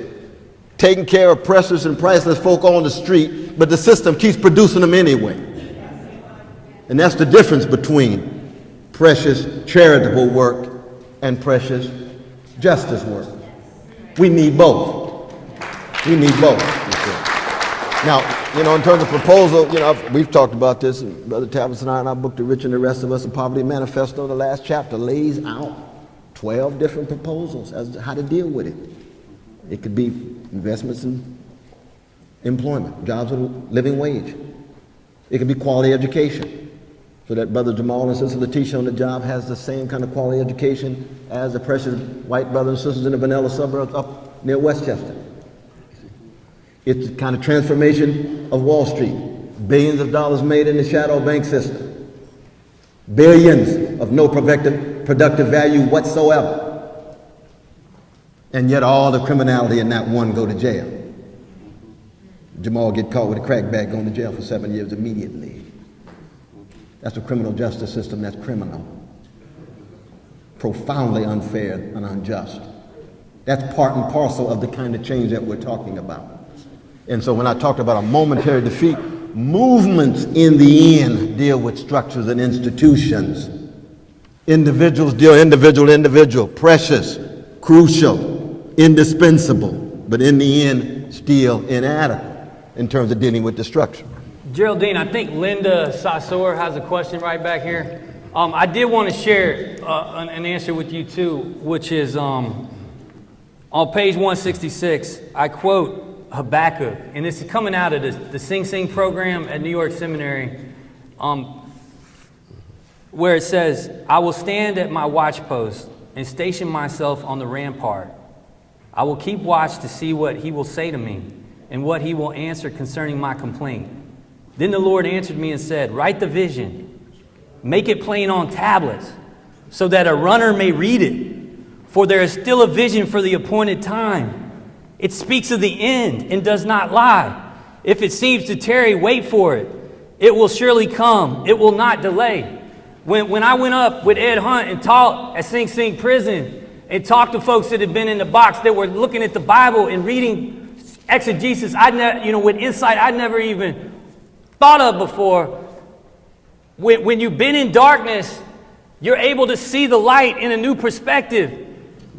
B: taking care of precious and priceless folk on the street, but the system keeps producing them anyway. And that's the difference between precious charitable work and precious justice work. We need both. We need both. Now, in terms of proposal, we've talked about this, and Brother Tavis and I in our book, The Rich and the Rest of Us, a Poverty Manifesto, the last chapter lays out 12 different proposals as to how to deal with it. It could be investments in employment, jobs with a living wage. It could be quality education, so that Brother Jamal and Sister Letitia on the job has the same kind of quality education as the precious white brothers and sisters in the vanilla suburbs up near Westchester. It's the kind of transformation of Wall Street. Billions of dollars made in the shadow bank system. Billions of no productive value whatsoever. And yet all the criminality and not one go to jail. Jamal get caught with a crack bag, going to jail for 7 years immediately. That's a criminal justice system that's criminal. Profoundly unfair and unjust. That's part and parcel of the kind of change that we're talking about. And so when I talked about a momentary defeat, movements in the end deal with structures and institutions. Individuals deal individual, precious, crucial, indispensable, but in the end, still inadequate in terms of dealing with the structure.
A: Geraldine, I think Linda Sassour has a question right back here. I did want to share an answer with you too, which is on page 166, I quote Habakkuk, and it's coming out of the Sing Sing program at New York Seminary, where it says, I will stand at my watchpost and station myself on the rampart. I will keep watch to see what he will say to me and what he will answer concerning my complaint. Then the Lord answered me and said, write the vision, make it plain on tablets, so that a runner may read it. For there is still a vision for the appointed time. It speaks of the end and does not lie. If it seems to tarry, wait for it. It will surely come. It will not delay. When I went up with Ed Hunt and taught at Sing Sing Prison and talked to folks that had been in the box that were looking at the Bible and reading exegesis, with insight I'd never even thought of before. When you've been in darkness, you're able to see the light in a new perspective.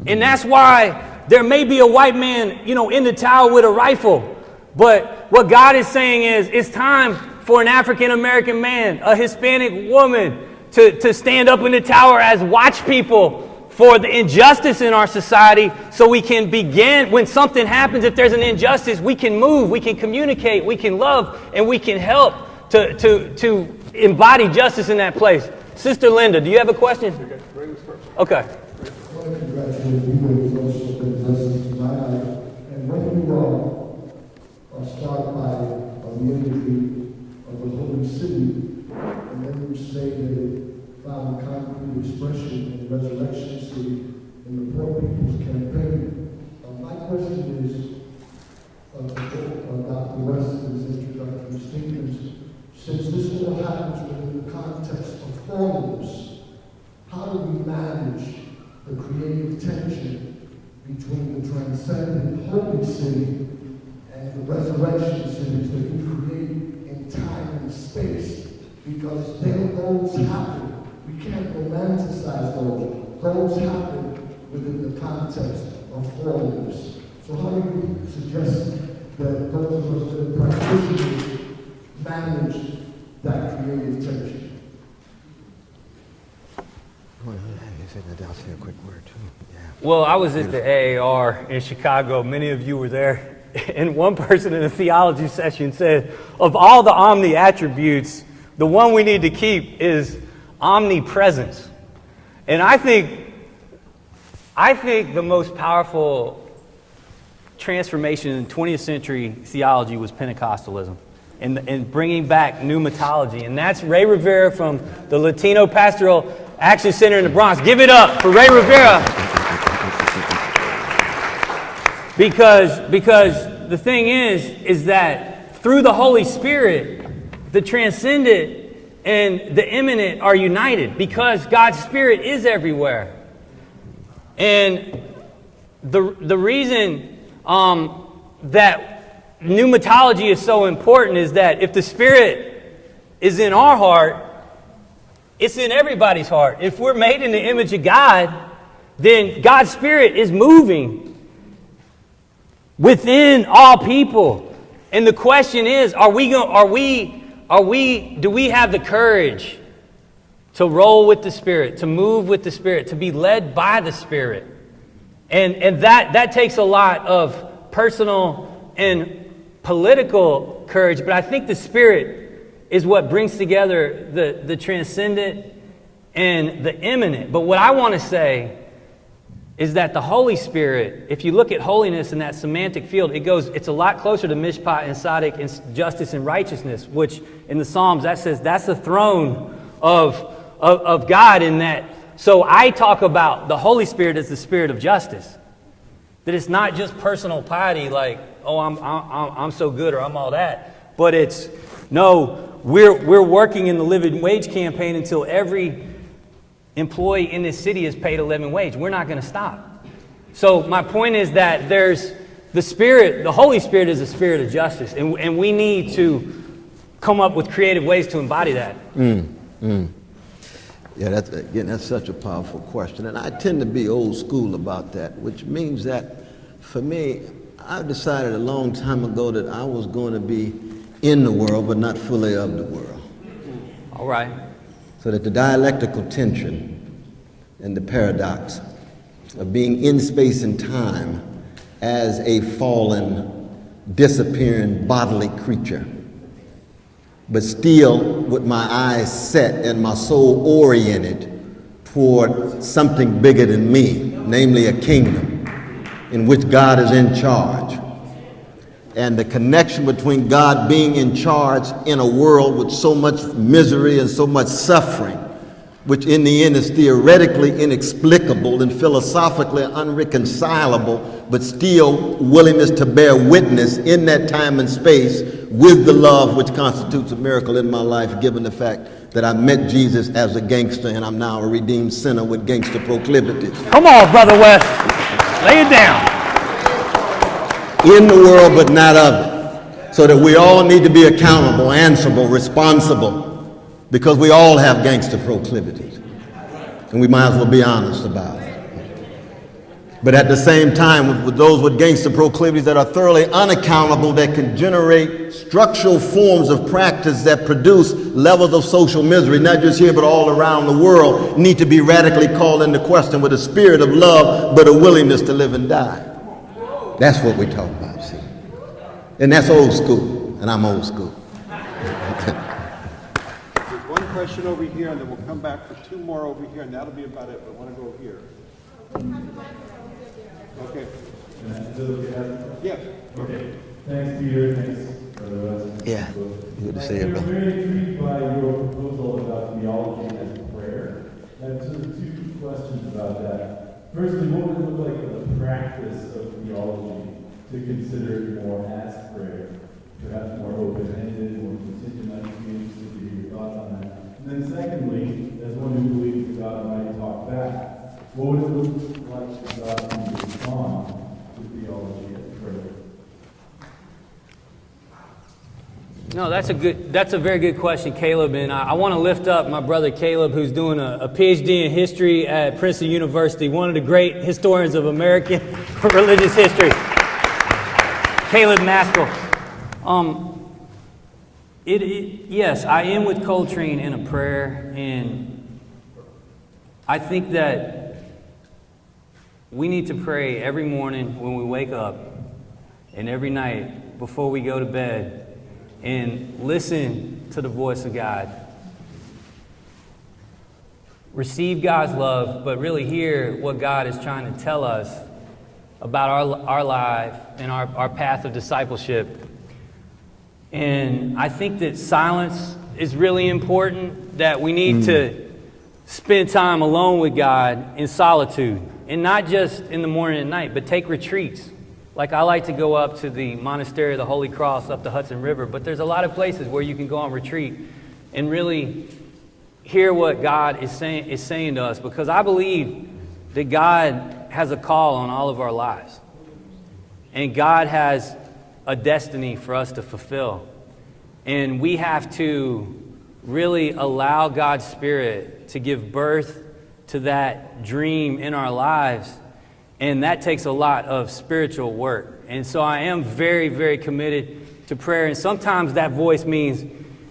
A: And that's why there may be a white man, in the tower with a rifle. But what God is saying is, it's time for an African-American man, a Hispanic woman, to stand up in the tower as watch people for the injustice in our society, so we can begin, when something happens, if there's an injustice, we can move, we can communicate, we can love, and we can help to embody justice in that place. Sister Linda, do you have a question? Okay.
H: I want to congratulate you and fellowship and blessings tonight. And when you start by expression in Resurrection City in the Poor People's Campaign. My question is, Dr. Weston's introductory statements, since this all happens within the context of holiness, how do we manage the creative tension between the transcendent holy city and the resurrection cities that we create in time and space? Because those happen. We can't romanticize those. Those happen within the context of holiness. So how do you suggest that those of us that are practitioners manage that creative tension?
A: Well, I was at the AAR in Chicago. Many of you were there. And one person in a theology session said, of all the omni attributes, the one we need to keep is omnipresence. And I think the most powerful transformation in 20th century theology was Pentecostalism and bringing back pneumatology. And that's Ray Rivera from the Latino Pastoral Action Center in the Bronx. Give it up for Ray Rivera. Because the thing is that through the Holy Spirit, the transcendent and the immanent are united because God's Spirit is everywhere. And the reason that pneumatology is so important is that if the Spirit is in our heart, it's in everybody's heart. If we're made in the image of God, then God's Spirit is moving within all people. And the question is, do we have the courage to roll with the Spirit, to move with the Spirit, to be led by the Spirit? And that takes a lot of personal and political courage, but I think the Spirit is what brings together the transcendent and the immanent. But what I want to say is that the Holy Spirit, if you look at holiness in that semantic field, it's a lot closer to mishpat and tzaddik and justice and righteousness, which in the Psalms that says that's the throne of God in that. So I talk about the Holy Spirit as the Spirit of justice. That it's not just personal piety like, oh, I'm so good or I'm all that. But it's, no, we're working in the living wage campaign until every employee in this city is paid a living wage. We're not going to stop. So my point is that there's the Spirit, the Holy Spirit is a spirit of justice. And we need to come up with creative ways to embody that.
B: Yeah, that's such a powerful question. And I tend to be old school about that, which means that for me, I decided a long time ago that I was going to be in the world, but not fully of the world.
A: All right.
B: So that the dialectical tension and the paradox of being in space and time as a fallen, disappearing bodily creature, but still with my eyes set and my soul oriented toward something bigger than me, namely a kingdom in which God is in charge. And the connection between God being in charge in a world with so much misery and so much suffering, which in the end is theoretically inexplicable and philosophically unreconcilable, but still willingness to bear witness in that time and space with the love which constitutes a miracle in my life, given the fact that I met Jesus as a gangster and I'm now a redeemed sinner with gangster proclivities.
A: Come on, Brother West. Lay it down.
B: In the world, but not of it. So that we all need to be accountable, answerable, responsible, because we all have gangster proclivities. And we might as well be honest about it. But at the same time, with those with gangster proclivities that are thoroughly unaccountable, that can generate structural forms of practice that produce levels of social misery, not just here but all around the world, need to be radically called into question with a spirit of love, but a willingness to live and die. That's what we talk about, see. And that's old school, and I'm old school.
D: There's one question over here, and then we'll come back for two more over here, and that'll be about it. But I want to go here. Okay. Yes.
F: Okay. Thanks, Peter. Thanks, Brother West.
B: Yeah, good to see you,
F: I'm
B: brother.
F: very intrigued by your proposal about theology as prayer. And questions about that. Firstly, what would it look like in the practice of theology to consider it more as prayer? Perhaps more open-ended, more contingent. I'd be interested to hear your thoughts on that. And then secondly, as one who believes that God might talk back, what would it look like for God to respond to theology as prayer?
A: No, that's a very good question, Caleb. And I want to lift up my brother Caleb, who's doing a PhD in history at Princeton University, one of the great historians of American religious history. Caleb Maskell. Yes, I am with Coltrane in a prayer, and I think that we need to pray every morning when we wake up and every night before we go to bed and listen to the voice of God. Receive God's love, but really hear what God is trying to tell us about our life and our path of discipleship. And I think that silence is really important, that we need to spend time alone with God in solitude. And not just in the morning and night, but take retreats. Like I like to go up to the Monastery of the Holy Cross up the Hudson River, but there's a lot of places where you can go on retreat and really hear what God is saying to us, because I believe that God has a call on all of our lives. And God has a destiny for us to fulfill. And we have to really allow God's Spirit to give birth to that dream in our lives. And that takes a lot of spiritual work. And so I am very, very committed to prayer. And sometimes that voice means,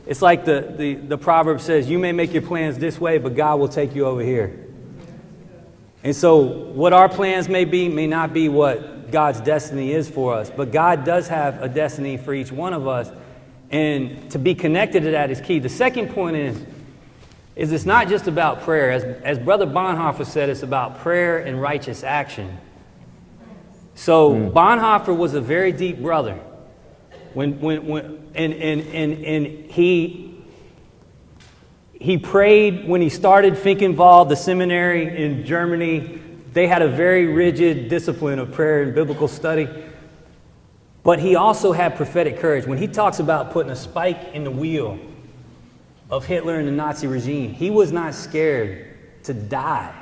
A: it's like the proverb says, you may make your plans this way, but God will take you over here. And so what our plans may be may not be what God's destiny is for us. But God does have a destiny for each one of us. And to be connected to that is key. The second point is it's not just about prayer. As Brother Bonhoeffer said, it's about prayer and righteous action. So Bonhoeffer was a very deep brother. And he prayed when he started Finkenwald, the seminary in Germany. They had a very rigid discipline of prayer and biblical study. But he also had prophetic courage. When he talks about putting a spike in the wheel of Hitler and the Nazi regime, he was not scared to die.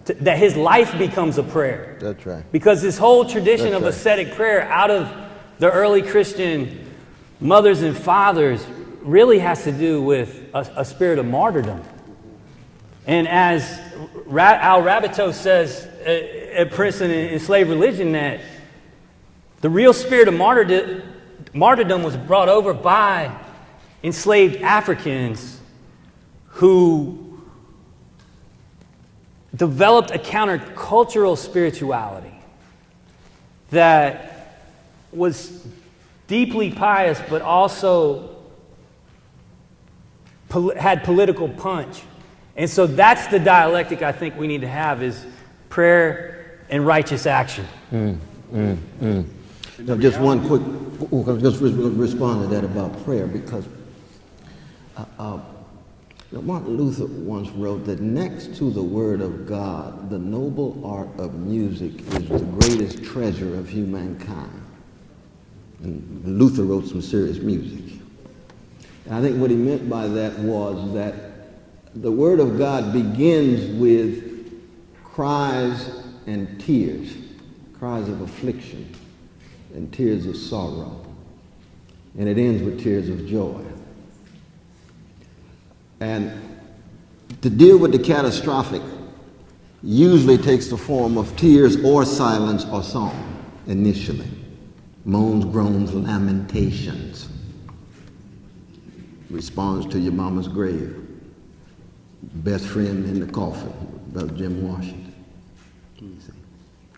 A: That his life becomes a prayer.
B: That's right.
A: Because this whole tradition of ascetic prayer out of the early Christian mothers and fathers really has to do with a spirit of martyrdom. And as Al Rabbitoh says at Princeton in Slave Religion, that the real spirit of martyrdom was brought over by enslaved Africans who developed a countercultural spirituality that was deeply pious, but also had political punch. And so that's the dialectic I think we need to have, is prayer and righteous action.
B: Now, just one quick, I'm just respond to that about prayer, because Martin Luther once wrote that next to the Word of God, the noble art of music is the greatest treasure of humankind. And Luther wrote some serious music. And I think what he meant by that was that the Word of God begins with cries and tears, cries of affliction and tears of sorrow. And it ends with tears of joy. And to deal with the catastrophic usually takes the form of tears or silence or song initially. Moans, groans, lamentations. Responds to your mama's grave. Best friend in the coffin, Brother Jim Washington.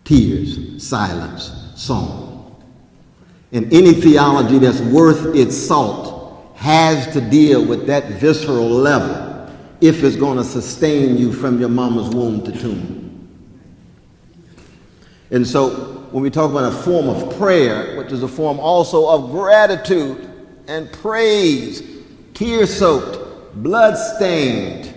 B: Tears, silence, song. And any theology that's worth its salt has to deal with that visceral level if it's going to sustain you from your mama's womb to tomb. And so when we talk about a form of prayer, which is a form also of gratitude and praise, tear-soaked, blood-stained,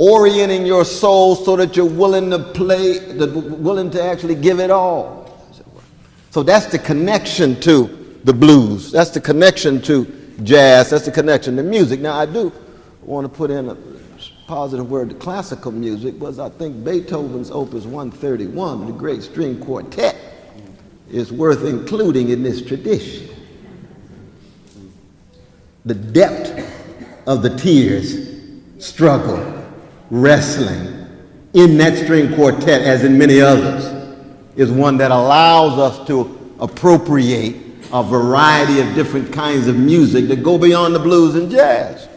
B: orienting your soul so that you're willing to play, willing to actually give it all. So that's the connection to the blues. That's the connection to jazz. That's the connection to music. Now, I do want to put in a positive word to classical music, was I think Beethoven's Opus 131, the great string quartet, is worth including in this tradition. The depth of the tears, struggle, wrestling in that string quartet, as in many others, is one that allows us to appropriate a variety of different kinds of music that go beyond the blues and jazz.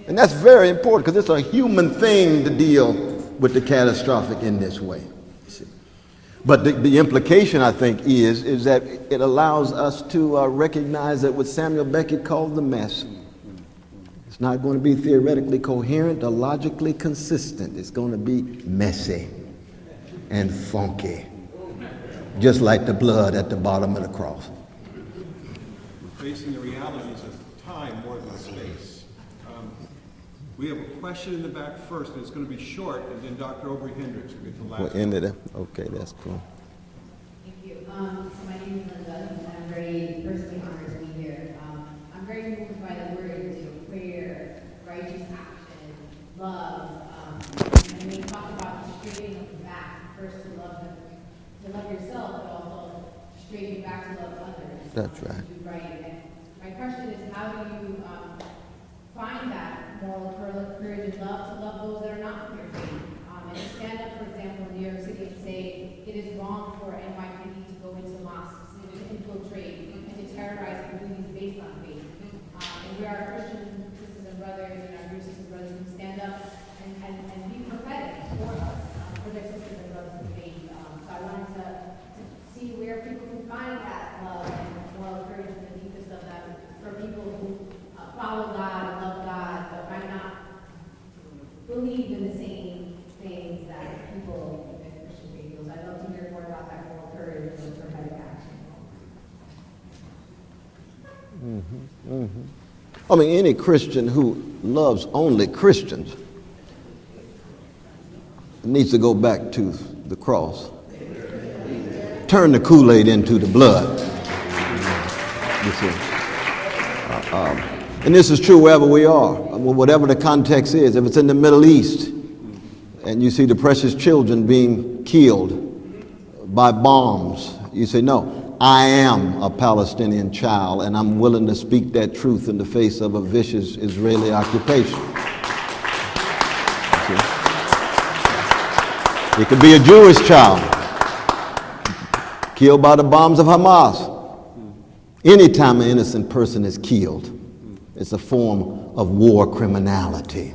B: And that's very important because it's a human thing to deal with the catastrophic in this way. But the implication, I think, is that it allows us to recognize that what Samuel Beckett called the mess, it's not going to be theoretically coherent or logically consistent. It's going to be messy and funky, just like the blood at the bottom of the cross.
D: We're facing the realities of time more than space. We have a question in the back first, and it's going to be short, and then Dr. Aubrey Hendricks will get the last.
B: We'll end it. Okay, that's cool.
I: Thank you. So my name is Linda, and I'm very personally honored to be here. I'm very moved by the words, prayer, righteous action, love, and we talk about straightening back first to love yourself, but also straightening back to love others.
B: That's right.
I: To do right. And my question is, how do you find that moral courage and love to love those that are not from your faith? And to stand up, for example, in New York City and say it is wrong for NYPD to go into mosques, to infiltrate, and to terrorize communities based on faith. And we are Christian sisters and brothers, and our Jewish sisters and brothers who stand up and be prophetic for us, for their sisters and brothers in faith. So I wanted to see where people can find that love and moral courage in the deepest of them for people who follow God and love God, but might not believe in the same things that people in Christian faith do. So I'd love to hear more about that moral courage and prophetic action.
B: I mean, any Christian who loves only Christians needs to go back to the cross. Turn the Kool-Aid into the blood. You see. And this is true wherever we are, whatever the context is. If it's in the Middle East and you see the precious children being killed by bombs, you say, no, I am a Palestinian child and I'm willing to speak that truth in the face of a vicious Israeli occupation. It could be a Jewish child killed by the bombs of Hamas. Anytime an innocent person is killed, it's a form of war criminality.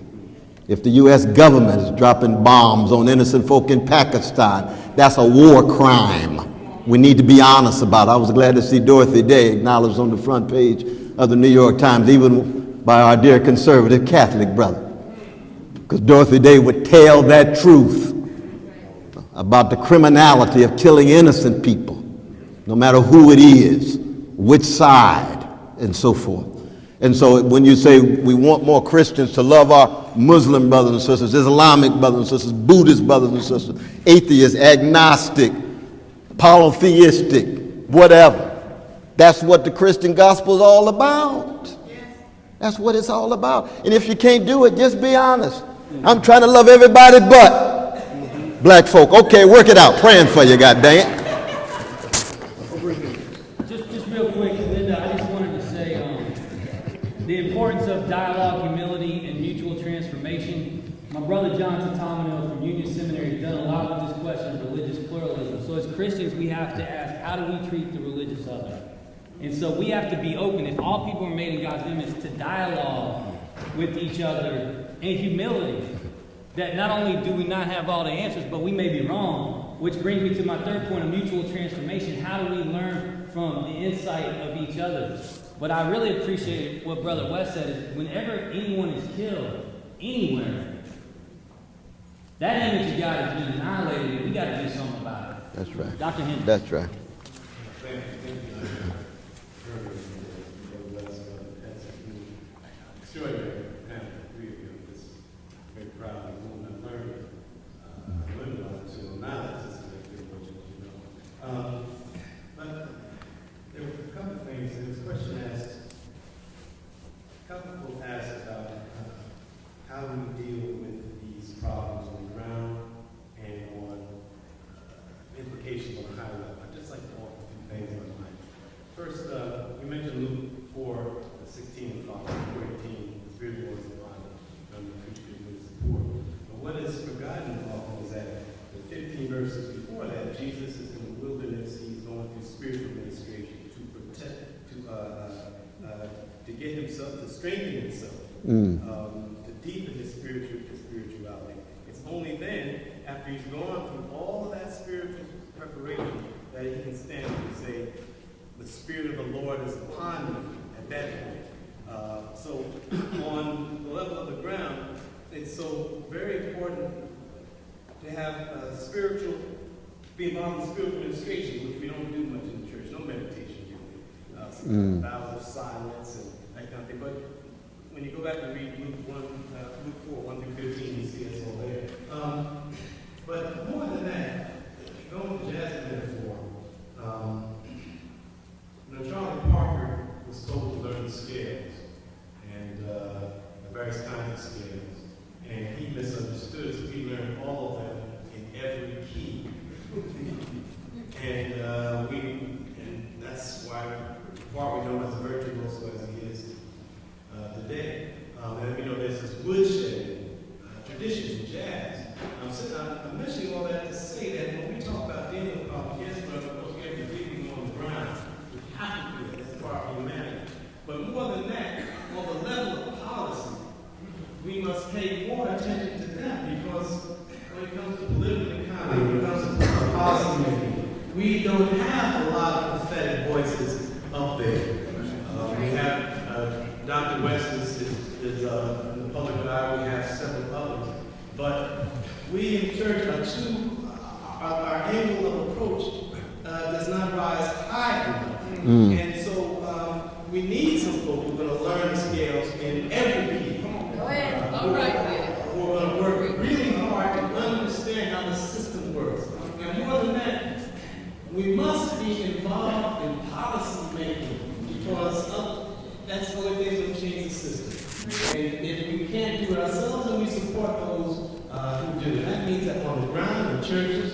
B: If the U.S. government is dropping bombs on innocent folk in Pakistan, that's a war crime. We need to be honest about it. I was glad to see Dorothy Day acknowledged on the front page of the New York Times, even by our dear conservative Catholic brother. Because Dorothy Day would tell that truth about the criminality of killing innocent people, no matter who it is, which side, and so forth. And so when you say we want more Christians to love our Muslim brothers and sisters, Islamic brothers and sisters, Buddhist brothers and sisters, atheist, agnostic, polytheistic, whatever, that's what the Christian gospel is all about. That's what it's all about. And if you can't do it, just be honest. I'm trying to love everybody but black folk. Okay, work it out. Praying for you, goddamn.
J: Just real quick, Linda, I just wanted to say the importance of dialogue, humility, and mutual transformation. My brother John Tatamino from Union Seminary has done a lot with this question of religious pluralism. So as Christians, we have to ask, how do we treat the religious other? And so we have to be open, if all people are made in God's image, to dialogue with each other in humility. That not only do we not have all the answers, but we may be wrong, which brings me to my third point of mutual transformation. How do we learn from the insight of each other? What I really appreciate what Brother West said is whenever anyone is killed, anywhere, that image of God has been annihilated, and we got to do something about it.
B: That's right.
J: Dr. Hendricks.
B: That's right.
F: Sure, very proud of the movement.
K: couple people ask about how do we deal with these problems on the ground and on implications on a higher level. I'd just like to offer two things in my mind. First, you mentioned Luke 4:16 and following, 4:18, the Spirit of the Lord is upon me, the preacher is poor. But what is forgotten often is that the 15 verses before that, Jesus is in the wilderness, he's going through spiritual administration to protect, to get himself, to strengthen himself, to deepen his spirituality. It's only then, after he's gone through all of that spiritual preparation, that he can stand and say, the Spirit of the Lord is upon me at that point. So on the level of the ground, it's so very important to have be involved in spiritual administration, which we don't do much in the church. No meditation, really. Vows of silence and that kind of thing. But when you go back and read Luke 4:1-15, you see it's all there. But more than that, going with the jazz metaphor, Charlie Parker was told to learn the scales and the various kinds of scales, and he misunderstood, so he learned all of them in every key. and that's why part we know as a virtuoso as he is today. And we know there's this woodshed tradition in jazz. I'm mentioning all that to say that when we talk about dealing with yes, brother, of course we have to be on the ground. We have to do it. That's part of humanity. But more than that, on the level of policy, we must pay more attention to that, because when it comes to political economy, when it comes to policy making, we don't have a lot of prophetic voices up there. We have Dr. West is in the public eye. We have several others, but we in church our angle of approach does not rise high enough, and so we need some folks who are going to learn the scales in every key. Come on. Go ahead. All right. We're going to work really hard to understand how the system works. And more than that, we must be involved in policy making, because that's the only thing that will change the system. And if we can't do it ourselves, then we support those who do it. That means that on the ground in churches,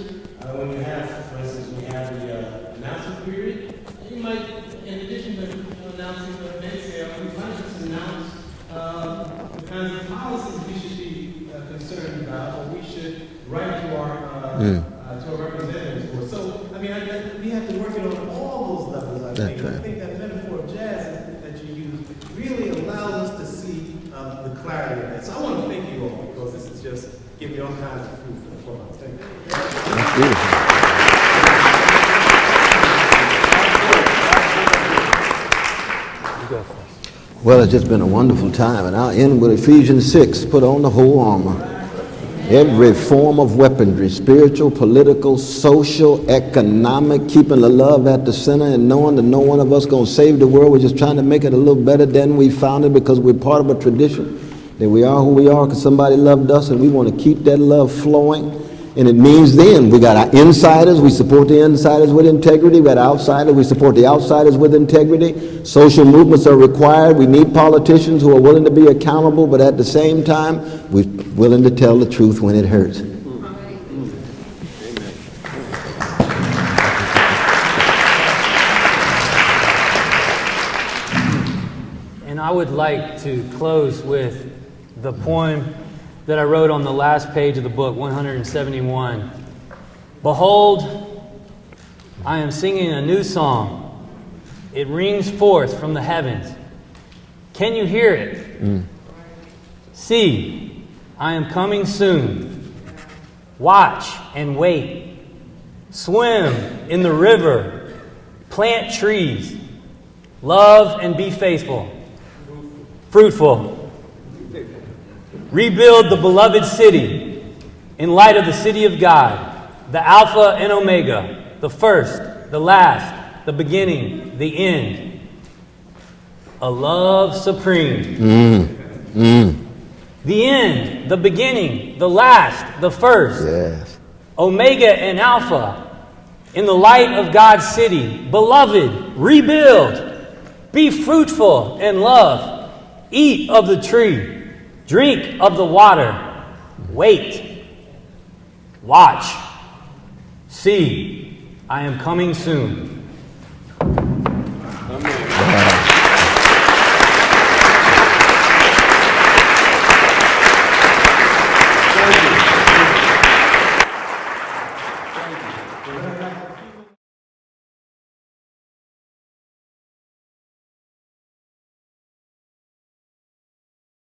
K: when you have, for instance, we have the announcement period, you might, in addition to announcing the events there, we might just announce the kinds of policies we should be concerned about, or we should write to our representatives for. So, I mean, we have to work it on all those levels, I think. Right. I think that metaphor of jazz that you use really allows us to see the clarity of that. So I want to thank you all, because this is just giving me all kinds of food for thought. Thank you.
B: That's beautiful. Well, it's just been a wonderful time, and I'll end with Ephesians 6, put on the whole armor. Every form of weaponry, spiritual, political, social, economic, keeping the love at the center and knowing that no one of us going to save the world. We're just trying to make it a little better than we found it, because we're part of a tradition, that we are who we are because somebody loved us, and we want to keep that love flowing. And it means then we got our insiders, we support the insiders with integrity. We got outsiders, we support the outsiders with integrity. Social movements are required. We need politicians who are willing to be accountable, but at the same time, we're willing to tell the truth when it hurts.
A: And I would like to close with the poem that I wrote on the last page of the book, 171. Behold, I am singing a new song. It rings forth from the heavens. Can you hear it? See, I am coming soon. Watch and wait. Swim in the river. Plant trees. Love and be faithful. Fruitful. Rebuild the beloved city in light of the city of God, the Alpha and Omega, the first, the last, the beginning, the end. A love supreme. The end, the beginning, the last, the first.
B: Yes.
A: Omega and Alpha in the light of God's city. Beloved, rebuild. Be fruitful and love. Eat of the tree, drink of the water, wait, watch, see, I am coming soon.